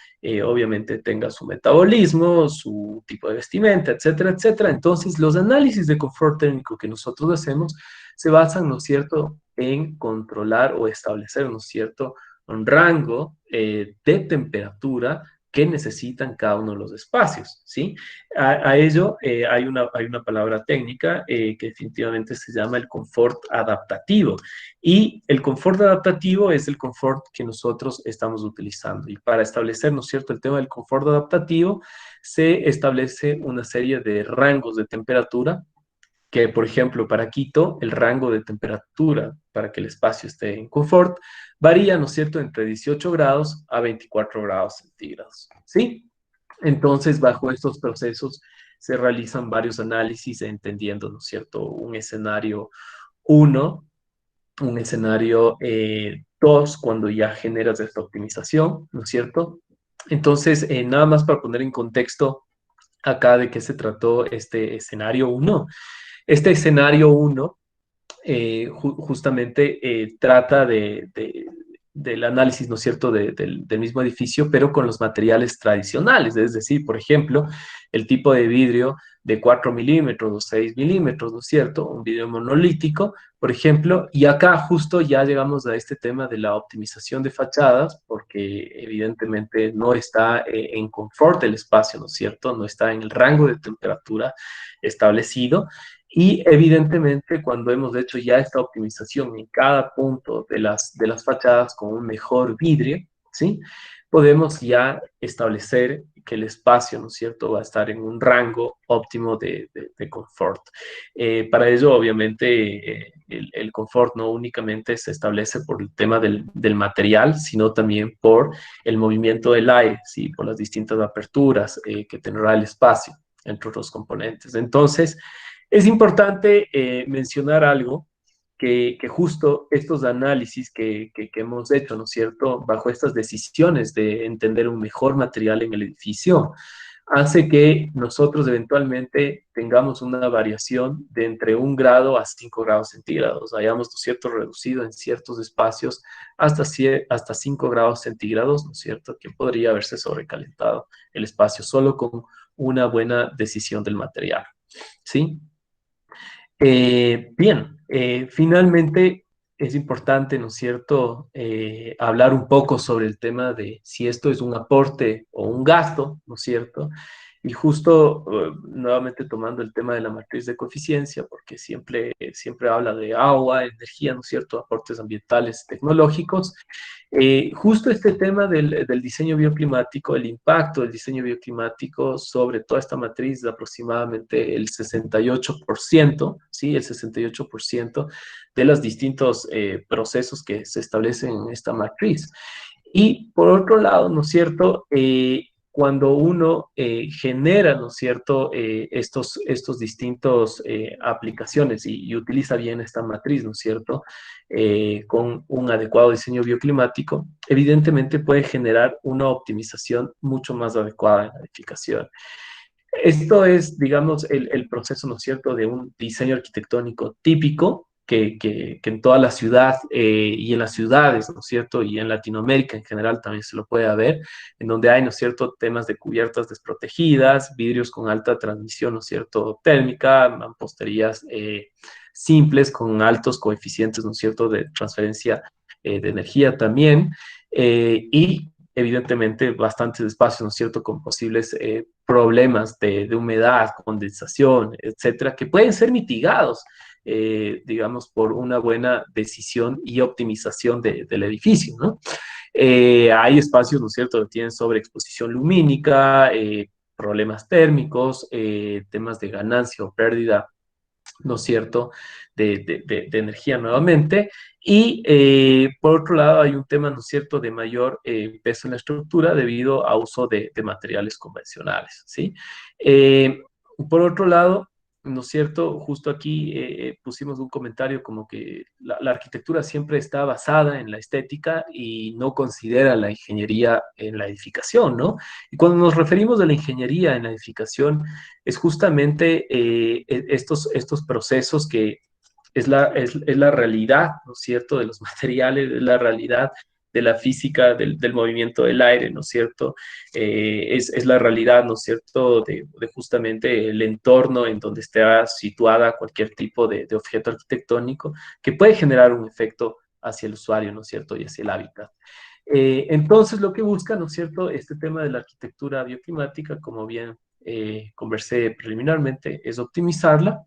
obviamente tenga su metabolismo, su tipo de vestimenta, etcétera, etcétera. Entonces, los análisis de confort térmico que nosotros hacemos se basan, ¿no es cierto?, en controlar o establecer, ¿no es cierto?, un rango de temperatura que necesitan cada uno de los espacios, ¿sí? A ello hay una palabra técnica que definitivamente se llama el confort adaptativo. Y el confort adaptativo es el confort que nosotros estamos utilizando. Y para establecer, ¿no es cierto?, el tema del confort adaptativo, se establece una serie de rangos de temperatura que, por ejemplo, para Quito, el rango de temperatura para que el espacio esté en confort varía, ¿no es cierto?, entre 18 grados a 24 grados centígrados, ¿sí? Entonces, bajo estos procesos se realizan varios análisis entendiendo, ¿no es cierto?, un escenario uno, un escenario 2, cuando ya generas esta optimización, ¿no es cierto? Entonces, nada más para poner en contexto acá de qué se trató este escenario uno. Este escenario uno justamente trata del análisis, ¿no es cierto?, del mismo edificio, pero con los materiales tradicionales. Es decir, por ejemplo, el tipo de vidrio de 4 milímetros o 6 milímetros, ¿no es cierto? Un vidrio monolítico, por ejemplo, y acá justo ya llegamos a este tema de la optimización de fachadas, porque evidentemente no está en confort el espacio, ¿no es cierto? No está en el rango de temperatura establecido. Y evidentemente cuando hemos hecho ya esta optimización en cada punto de las fachadas con un mejor vidrio, ¿sí? Podemos ya establecer que el espacio, ¿no es cierto?, va a estar en un rango óptimo de confort. Para ello, obviamente, el confort no únicamente se establece por el tema del material, sino también por el movimiento del aire, ¿sí?, por las distintas aperturas que tendrá el espacio entre otros componentes. Entonces, es importante mencionar algo que justo estos análisis que hemos hecho, ¿no es cierto?, bajo estas decisiones de entender un mejor material en el edificio, hace que nosotros eventualmente tengamos una variación de entre 1 grado a 5 grados centígrados. Hayamos, ¿no es cierto?, reducido en ciertos espacios hasta 5 grados centígrados, ¿no es cierto?, que podría haberse sobrecalentado el espacio solo con una buena decisión del material, ¿sí? Bien, finalmente es importante, ¿no es cierto?, hablar un poco sobre el tema de si esto es un aporte o un gasto, ¿no es cierto? Y justo, nuevamente tomando el tema de la matriz de coeficiencia, porque siempre habla de agua, energía, ¿no es cierto?, aportes ambientales, tecnológicos. Justo este tema del diseño bioclimático, el impacto del diseño bioclimático sobre toda esta matriz de aproximadamente el 68%, ¿sí? El 68% de los distintos procesos que se establecen en esta matriz. Y por otro lado, ¿no es cierto?, cuando uno genera, ¿no es cierto?, estos distintos aplicaciones y utiliza bien esta matriz, ¿no es cierto?, con un adecuado diseño bioclimático, evidentemente puede generar una optimización mucho más adecuada en la edificación. Esto es, digamos, el proceso, ¿no es cierto?, de un diseño arquitectónico típico que en toda la ciudad y en las ciudades, ¿no es cierto?, y en Latinoamérica en general también se lo puede ver, en donde hay, ¿no es cierto?, temas de cubiertas desprotegidas, vidrios con alta transmisión, ¿no es cierto?, térmica, mamposterías simples con altos coeficientes, ¿no es cierto?, de transferencia de energía también, y evidentemente bastantes espacios, ¿no es cierto?, con posibles problemas de humedad, condensación, etcétera, que pueden ser mitigados, digamos, por una buena decisión y optimización del edificio, ¿no? Hay espacios, ¿no es cierto?, que tienen sobreexposición lumínica, problemas térmicos, temas de ganancia o pérdida, ¿no es cierto?, de energía nuevamente. Y por otro lado hay un tema, ¿no es cierto?, de mayor peso en la estructura debido a uso de materiales convencionales, ¿sí? Eh, por otro lado, ¿no es cierto?, justo aquí pusimos un comentario como que la arquitectura siempre está basada en la estética y no considera la ingeniería en la edificación, ¿no? Y cuando nos referimos a la ingeniería en la edificación, es justamente estos procesos que es la realidad, ¿no es cierto?, de los materiales, es la realidad de la física, del movimiento del aire, ¿no es cierto? Es la realidad, ¿no es cierto?, de justamente el entorno en donde está situada cualquier tipo de objeto arquitectónico que puede generar un efecto hacia el usuario, ¿no es cierto?, y hacia el hábitat. Entonces, lo que busca, ¿no es cierto?, este tema de la arquitectura bioclimática, como bien conversé preliminarmente, es optimizarla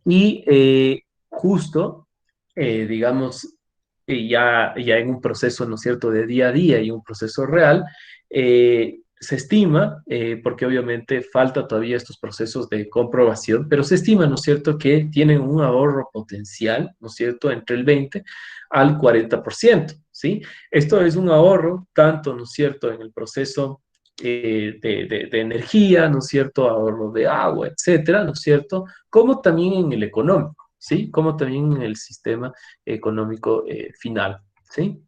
y justo, digamos, ya en un proceso, ¿no es cierto?, de día a día y un proceso real, se estima, porque obviamente falta todavía estos procesos de comprobación, pero se estima, ¿no es cierto?, que tienen un ahorro potencial, ¿no es cierto?, entre el 20 al 40%, ¿sí? Esto es un ahorro tanto, ¿no es cierto?, en el proceso de energía, ¿no es cierto?, ahorro de agua, etcétera, ¿no es cierto?, como también en el económico, ¿sí? Como también en el sistema económico final, ¿sí?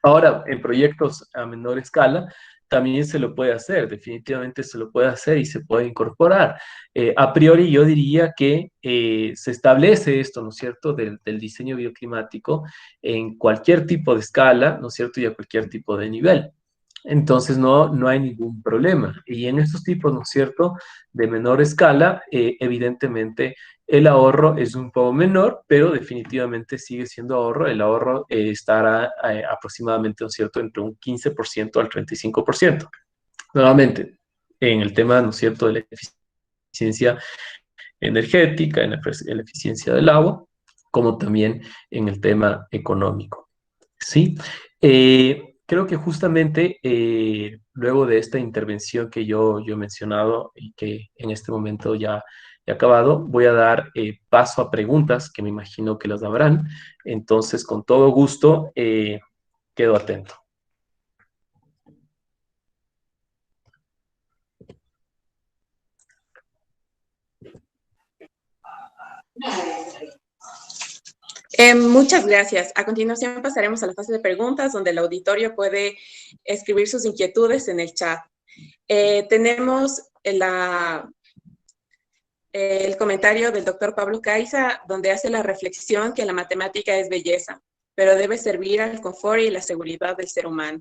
Ahora, en proyectos a menor escala, también se lo puede hacer, definitivamente se lo puede hacer y se puede incorporar. A priori yo diría que se establece esto, ¿no es cierto?, del diseño bioclimático en cualquier tipo de escala, ¿no es cierto?, y a cualquier tipo de nivel. Entonces no hay ningún problema. Y en estos tipos, ¿no es cierto?, de menor escala, evidentemente el ahorro es un poco menor, pero definitivamente sigue siendo ahorro. El ahorro estará aproximadamente, ¿no es cierto?, entre un 15% al 35%. Nuevamente, en el tema, ¿no es cierto?, de la eficiencia energética, en la eficiencia del agua, como también en el tema económico. ¿Sí? Creo que justamente luego de esta intervención que yo he mencionado y que en este momento ya he acabado, voy a dar paso a preguntas que me imagino que las habrán. Entonces, con todo gusto, quedo atento. Muchas gracias. A continuación pasaremos a la fase de preguntas, donde el auditorio puede escribir sus inquietudes en el chat. Tenemos el comentario del doctor Pablo Caiza, donde hace la reflexión que la matemática es belleza, pero debe servir al confort y la seguridad del ser humano.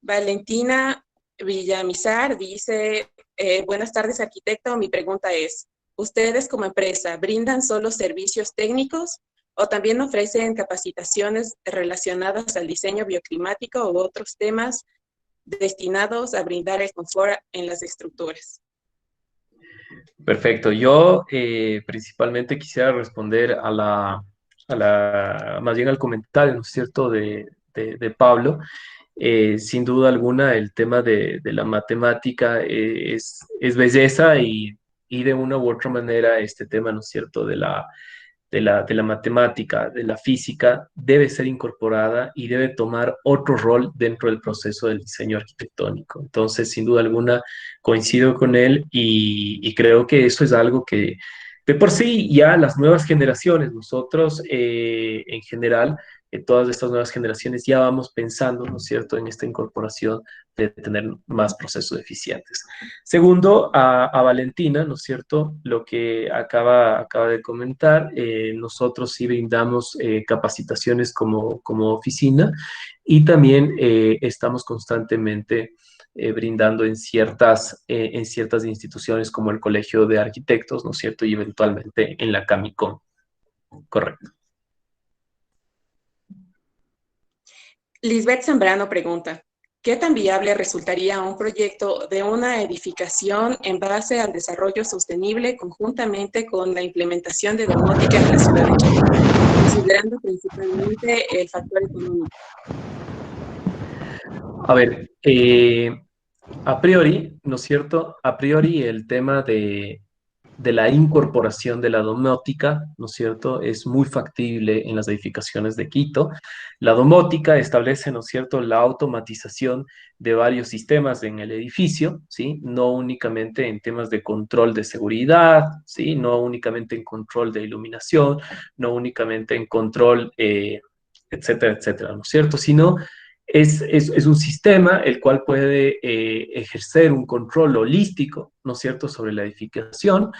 Valentina Villamizar dice, buenas tardes, arquitecto. Mi pregunta es, ¿ustedes como empresa brindan solo servicios técnicos o también ofrecen capacitaciones relacionadas al diseño bioclimático u otros temas destinados a brindar el confort en las estructuras? Perfecto. Yo principalmente quisiera responder más bien al comentario, ¿no es cierto?, de Pablo. Sin duda alguna, el tema de la matemática es belleza y de una u otra manera este tema, ¿no es cierto?, de la matemática, de la física, debe ser incorporada y debe tomar otro rol dentro del proceso del diseño arquitectónico. Entonces, sin duda alguna, coincido con él y creo que eso es algo que de por sí ya las nuevas generaciones, nosotros en general, todas estas nuevas generaciones ya vamos pensando, ¿no es cierto?, en esta incorporación de tener más procesos eficientes. Segundo, a Valentina, ¿no es cierto? Lo que acaba de comentar, nosotros sí brindamos capacitaciones como oficina y también estamos constantemente brindando en ciertas instituciones como el Colegio de Arquitectos, ¿no es cierto? Y eventualmente en la Camicom. Correcto. Lisbeth Zambrano pregunta, ¿qué tan viable resultaría un proyecto de una edificación en base al desarrollo sostenible conjuntamente con la implementación de domótica en la ciudad de Quito, considerando principalmente el factor económico? A ver, a priori, ¿no es cierto? A priori el tema de la incorporación de la domótica, ¿no es cierto?, es muy factible en las edificaciones de Quito. La domótica establece, ¿no es cierto?, la automatización de varios sistemas en el edificio, ¿sí? No únicamente en temas de control de seguridad, ¿sí? No únicamente en control de iluminación, no únicamente en control, etcétera, etcétera, ¿no es cierto?, sino es un sistema el cual puede ejercer un control holístico, ¿no es cierto?, sobre la edificación,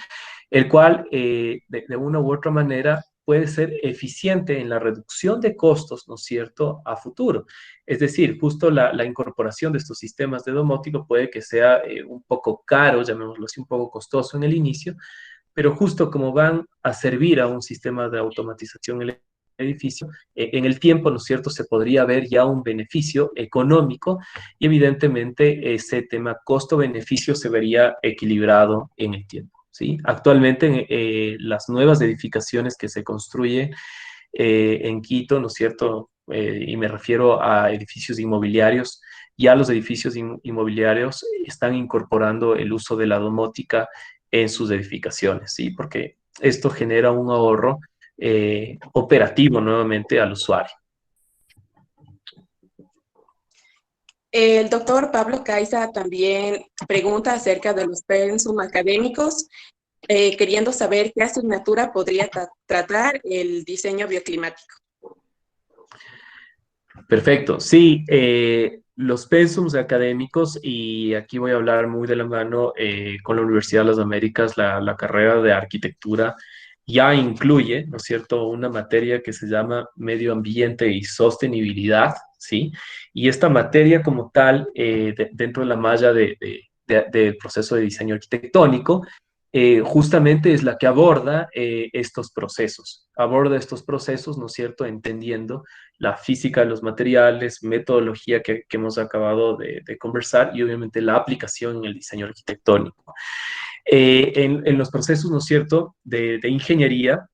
el cual de una u otra manera puede ser eficiente en la reducción de costos, ¿no es cierto?, a futuro. Es decir, justo la incorporación de estos sistemas de domótico puede que sea un poco caro, llamémoslo así, un poco costoso en el inicio, pero justo como van a servir a un sistema de automatización en el edificio, en el tiempo, ¿no es cierto?, se podría ver ya un beneficio económico y evidentemente ese tema costo-beneficio se vería equilibrado en el tiempo. ¿Sí? Actualmente las nuevas edificaciones que se construyen en Quito, ¿no es cierto? Y me refiero a edificios inmobiliarios, ya los edificios inmobiliarios están incorporando el uso de la domótica en sus edificaciones, ¿sí? Porque esto genera un ahorro operativo nuevamente al usuario. El doctor Pablo Caiza también pregunta acerca de los pensum académicos, queriendo saber qué asignatura podría tratar el diseño bioclimático. Perfecto, sí. los pensums académicos, y aquí voy a hablar muy de la mano con la Universidad de las Américas, la carrera de arquitectura ya incluye, ¿no es cierto?, una materia que se llama medio ambiente y sostenibilidad, ¿sí? Y esta materia como tal, dentro de la malla del proceso de diseño arquitectónico, justamente es la que aborda estos procesos, ¿no es cierto?, entendiendo la física de los materiales, metodología que hemos acabado de conversar y obviamente la aplicación en el diseño arquitectónico. En los procesos, ¿no es cierto?, de ingeniería,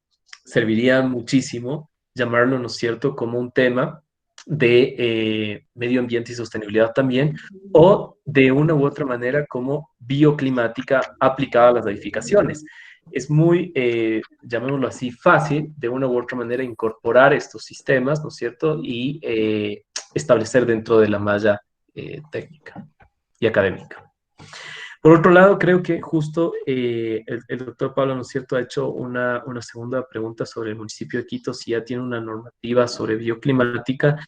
serviría muchísimo llamarlo, ¿no es cierto?, como un tema de medio ambiente y sostenibilidad también, o de una u otra manera como bioclimática aplicada a las edificaciones. Es muy, llamémoslo así, fácil de una u otra manera incorporar estos sistemas, ¿no es cierto?, y establecer dentro de la malla técnica y académica. Por otro lado, creo que justo el doctor Pablo, ¿no es cierto?, ha hecho una segunda pregunta sobre el municipio de Quito, si ya tiene una normativa sobre bioclimática.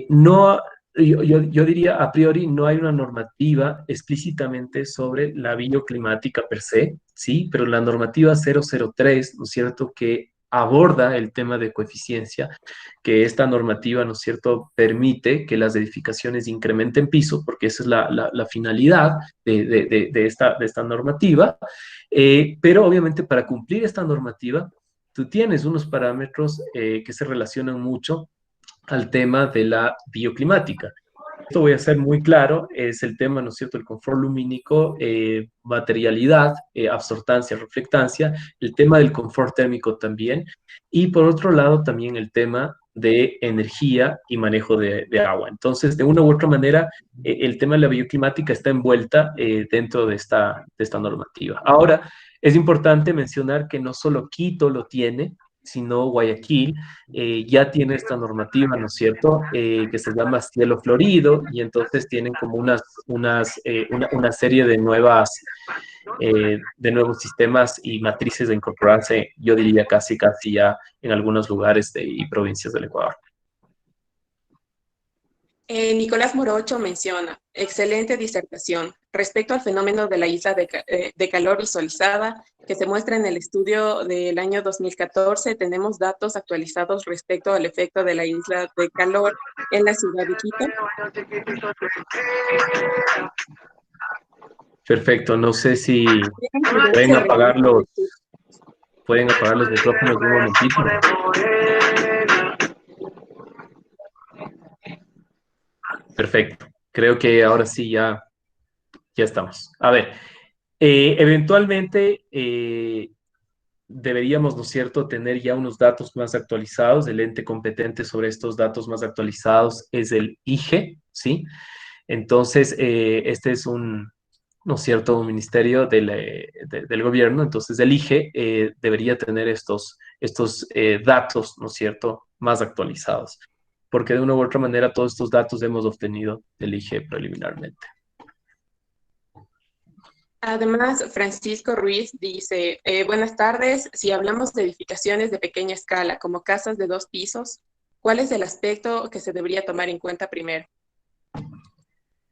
No, yo diría a priori no hay una normativa explícitamente sobre la bioclimática per se, sí, pero la normativa 003, ¿no es cierto?, que aborda el tema de coeficiencia, que esta normativa, ¿no es cierto?, permite que las edificaciones incrementen piso, porque esa es la finalidad de esta normativa, pero obviamente para cumplir esta normativa, tú tienes unos parámetros que se relacionan mucho al tema de la bioclimática. Esto voy a ser muy claro, es el tema, ¿no es cierto?, el confort lumínico, materialidad, absortancia, reflectancia, el tema del confort térmico también, y por otro lado también el tema de energía y manejo de agua. Entonces, de una u otra manera, el tema de la bioclimática está envuelta dentro de esta normativa. Ahora, es importante mencionar que no solo Quito lo tiene, sino Guayaquil ya tiene esta normativa, ¿no es cierto?, que se llama cielo florido, y entonces tienen como una serie de nuevos sistemas y matrices de incorporarse, yo diría casi ya en algunos lugares y provincias del Ecuador. Nicolás Morocho menciona, excelente disertación. Respecto al fenómeno de la isla de calor visualizada que se muestra en el estudio del año 2014, tenemos datos actualizados respecto al efecto de la isla de calor en la ciudad de Quito. Perfecto, no sé si pueden apagar los micrófonos un momentito. Perfecto, creo que ahora sí ya estamos. A ver, eventualmente deberíamos, ¿no es cierto?, tener ya unos datos más actualizados. El ente competente sobre estos datos más actualizados es el IGE, ¿sí? Entonces, este es ¿no es cierto?, un ministerio del gobierno. Entonces, el IGE debería tener estos datos, ¿no es cierto?, más actualizados, porque de una u otra manera todos estos datos hemos obtenido del IGE preliminarmente. Además, Francisco Ruiz dice, buenas tardes, si hablamos de edificaciones de pequeña escala, como casas de 2 pisos, ¿cuál es el aspecto que se debería tomar en cuenta primero?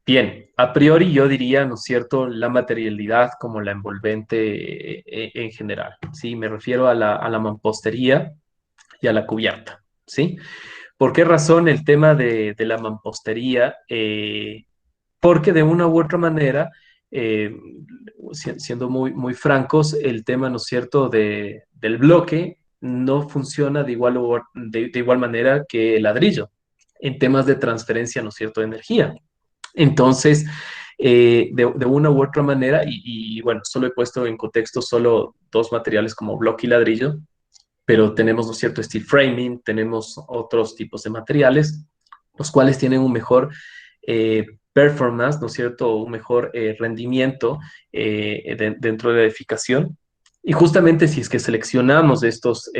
Bien, a priori yo diría, ¿no es cierto?, la materialidad como la envolvente en general, ¿sí? Me refiero a la mampostería y a la cubierta, ¿sí? ¿Por qué razón el tema de la mampostería? Porque de una u otra manera, eh, siendo muy francos, el tema, ¿no es cierto?, del bloque no funciona de igual manera que el ladrillo en temas de transferencia, ¿no es cierto?, de energía. Entonces, de una u otra manera, bueno, solo he puesto en contexto solo dos materiales como bloque y ladrillo, pero tenemos, ¿no es cierto?, steel framing, tenemos otros tipos de materiales, los cuales tienen un mejor performance, ¿no es cierto?, un mejor rendimiento dentro de la edificación. Y justamente si es que seleccionamos estos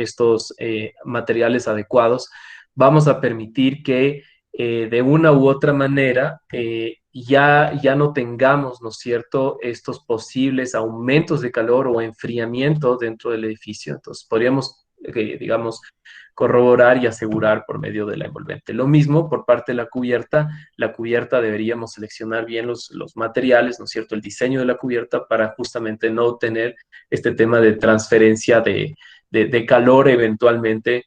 materiales adecuados, vamos a permitir que de una u otra manera ya no tengamos, ¿no es cierto?, estos posibles aumentos de calor o enfriamiento dentro del edificio. Entonces, podríamos, digamos, corroborar y asegurar por medio de la envolvente. Lo mismo por parte de la cubierta deberíamos seleccionar bien los materiales, ¿no es cierto?, el diseño de la cubierta para justamente no tener este tema de transferencia de calor eventualmente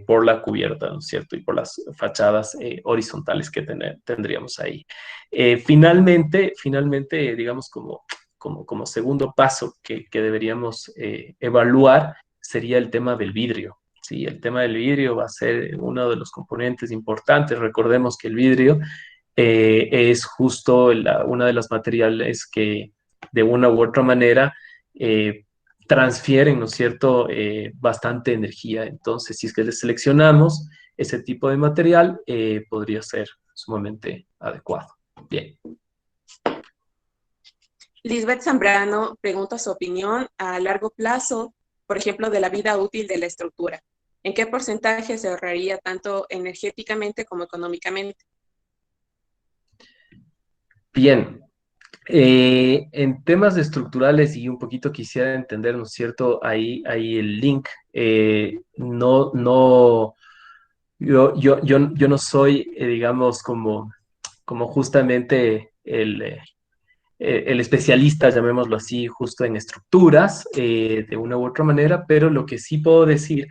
por la cubierta, ¿no es cierto? Y por las fachadas horizontales que tendríamos ahí. Finalmente, digamos, como segundo paso que deberíamos evaluar sería el tema del vidrio. Sí, el tema del vidrio va a ser uno de los componentes importantes. Recordemos que el vidrio es justo una de las materiales que de una u otra manera transfieren, ¿no es cierto?, bastante energía. Entonces, si es que le seleccionamos ese tipo de material, podría ser sumamente adecuado. Bien. Lisbeth Zambrano pregunta su opinión a largo plazo, por ejemplo, de la vida útil de la estructura. ¿En qué porcentaje se ahorraría tanto energéticamente como económicamente? Bien, en temas estructurales y un poquito quisiera entender, ¿no es cierto? Ahí el link. No, yo no soy, digamos, como justamente el especialista, llamémoslo así, justo en estructuras, de una u otra manera, pero lo que sí puedo decir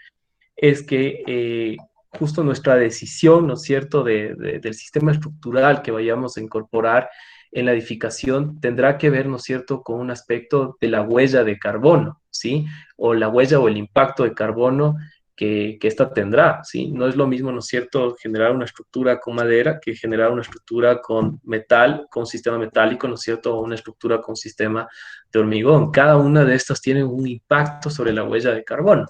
es que justo nuestra decisión, ¿no es cierto?, del sistema estructural que vayamos a incorporar en la edificación tendrá que ver, ¿no es cierto?, con un aspecto de la huella de carbono, ¿sí? O la huella o el impacto de carbono que ésta tendrá, ¿sí? No es lo mismo, ¿no es cierto?, generar una estructura con madera que generar una estructura con metal, con sistema metálico, ¿no es cierto?, o una estructura con sistema de hormigón. Cada una de estas tiene un impacto sobre la huella de carbono.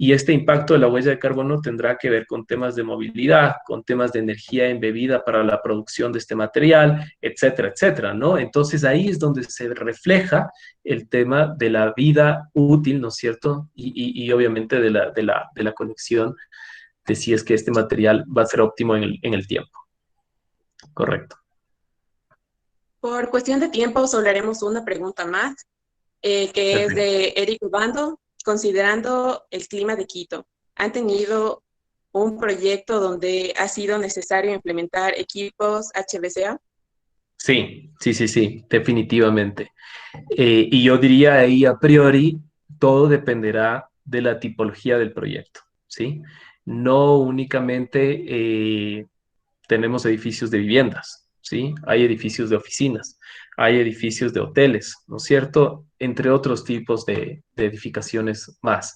Y este impacto de la huella de carbono tendrá que ver con temas de movilidad, con temas de energía embebida para la producción de este material, etcétera, etcétera, ¿no? Entonces ahí es donde se refleja el tema de la vida útil, ¿no es cierto? Y obviamente de la conexión de si es que este material va a ser óptimo en el tiempo. Correcto. Por cuestión de tiempo, solo haremos una pregunta más, que es Perfecto. de Eric Ubando. Considerando el clima de Quito, ¿han tenido un proyecto donde ha sido necesario implementar equipos HVAC? Sí, definitivamente. Y yo diría ahí a priori, todo dependerá de la tipología del proyecto, ¿sí? No únicamente tenemos edificios de viviendas, ¿sí? Hay edificios de oficinas, hay edificios de hoteles, ¿no es cierto? Entre otros tipos de edificaciones más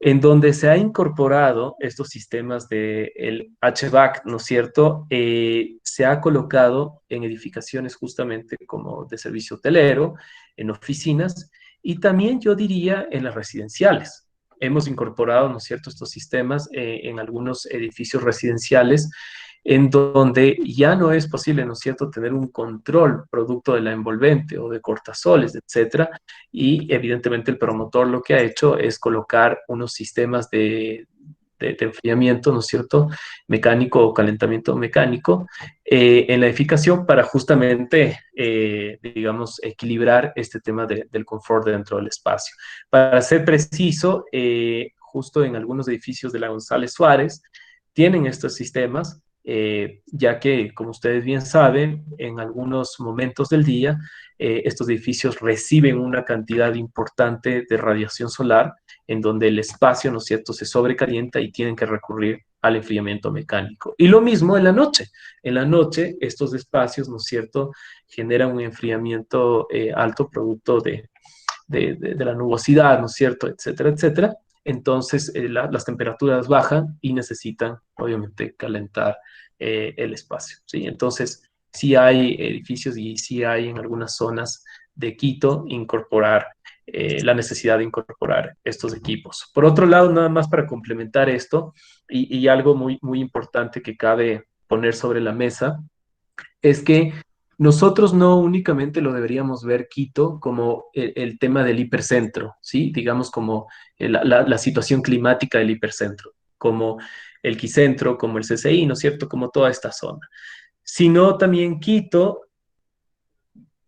en donde se ha incorporado estos sistemas del HVAC, ¿no es cierto? Se ha colocado en edificaciones justamente como de servicio hotelero, en oficinas y también yo diría en las residenciales. Hemos incorporado, ¿no es cierto?, estos sistemas en algunos edificios residenciales en donde ya no es posible, ¿no es cierto?, tener un control producto de la envolvente o de cortasoles, etcétera, y evidentemente el promotor lo que ha hecho es colocar unos sistemas de enfriamiento, ¿no es cierto?, mecánico o calentamiento mecánico en la edificación para justamente, digamos, equilibrar este tema del confort dentro del espacio. Para ser preciso, justo en algunos edificios de la González Suárez tienen estos sistemas, ya que, como ustedes bien saben, en algunos momentos del día, estos edificios reciben una cantidad importante de radiación solar, en donde el espacio, ¿no es cierto?, se sobrecalienta y tienen que recurrir al enfriamiento mecánico. Y lo mismo en la noche. En la noche, estos espacios, ¿no es cierto?, generan un enfriamiento alto producto de la nubosidad, ¿no es cierto?, etcétera, etcétera. Entonces, las temperaturas bajan y necesitan, obviamente, calentar el espacio, ¿sí? Entonces, sí hay edificios y sí hay en algunas zonas de Quito la necesidad de incorporar estos equipos. Por otro lado, nada más para complementar esto, y algo muy, muy importante que cabe poner sobre la mesa, es que nosotros no únicamente lo deberíamos ver Quito como el tema del hipercentro, ¿sí? Digamos como la situación climática del hipercentro, como el Quicentro, como el CCI, ¿no es cierto? Como toda esta zona. Sino también Quito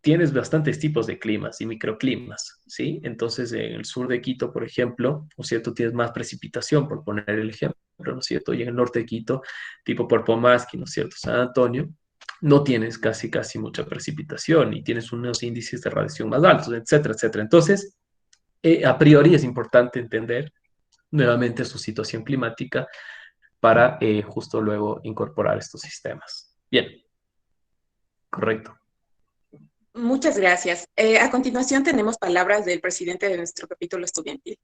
tienes bastantes tipos de climas y microclimas, ¿sí? Entonces, en el sur de Quito, por ejemplo, ¿no es cierto? Tienes más precipitación, por poner el ejemplo. ¿no es cierto? Y en el norte de Quito, tipo por Pomasqui, ¿no es cierto? San Antonio, no tienes casi mucha precipitación y tienes unos índices de radiación más altos, etcétera, etcétera. Entonces, a priori es importante entender nuevamente su situación climática para justo luego incorporar estos sistemas. Bien, correcto. Muchas gracias. A continuación tenemos palabras del presidente de nuestro capítulo estudiantil.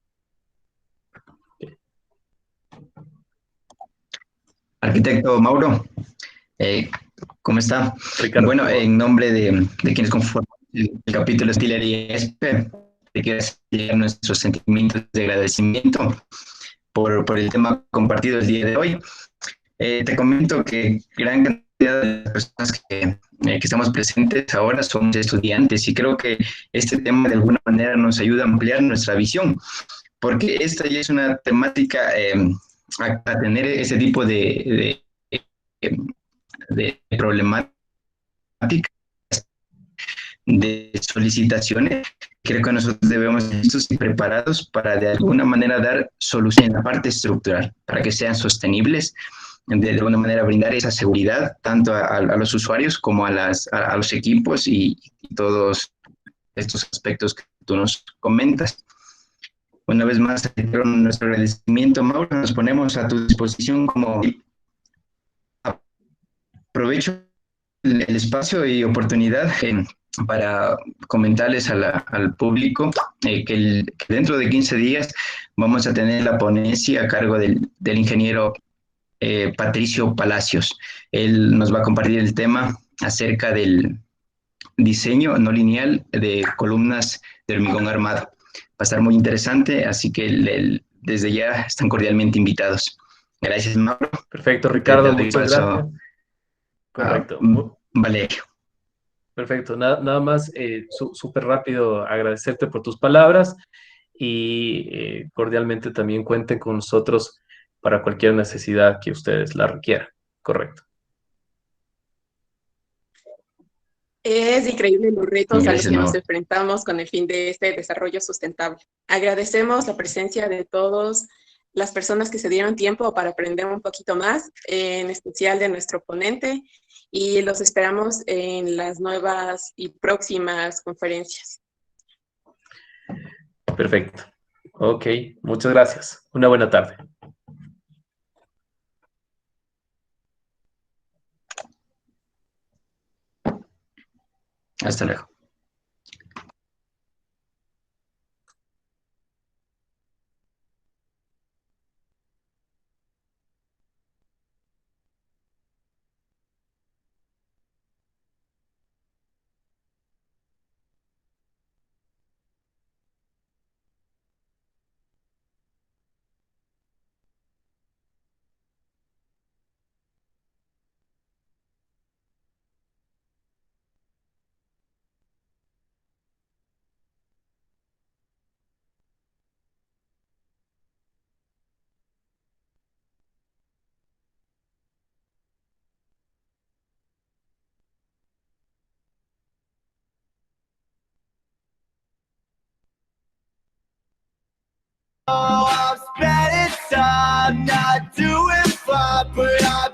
Arquitecto Mauro, eh, ¿cómo está? Ricardo, Bueno, por favor. en nombre de quienes conforman el capítulo Estillería ESPE, te quiero hacer nuestros sentimientos de agradecimiento por el tema compartido el día de hoy. Te comento que gran cantidad de las personas que estamos presentes ahora somos estudiantes y creo que este tema de alguna manera nos ayuda a ampliar nuestra visión, porque esta ya es una temática a tener ese tipo de problemáticas, de solicitaciones. Creo que nosotros debemos estar preparados para de alguna manera dar solución en la parte estructural, para que sean sostenibles, de alguna manera brindar esa seguridad tanto a los usuarios como a los equipos y todos estos aspectos que tú nos comentas. Una vez más, nuestro agradecimiento, Mauro, nos ponemos a tu disposición como aprovecho el espacio y oportunidad para comentarles al público que dentro de 15 días vamos a tener la ponencia a cargo del ingeniero Patricio Palacios. Él nos va a compartir el tema acerca del diseño no lineal de columnas de hormigón armado. Va a estar muy interesante, así que desde ya están cordialmente invitados. Gracias, Mauro. Perfecto, Te Ricardo, doy muchas gracias. paso a Correcto. Valerio. Perfecto. Nada más, súper rápido agradecerte por tus palabras y cordialmente también cuenten con nosotros para cualquier necesidad que ustedes la requieran. Correcto. Es increíble los retos a los Gracias, que nos Mauro. enfrentamos con el fin de este desarrollo sustentable. Agradecemos la presencia de todas las personas que se dieron tiempo para aprender un poquito más, en especial de nuestro ponente, y los esperamos en las nuevas y próximas conferencias. Perfecto. Ok, muchas gracias. Una buena tarde. Hasta luego. Oh, I've spent it time not doing fine, but I'm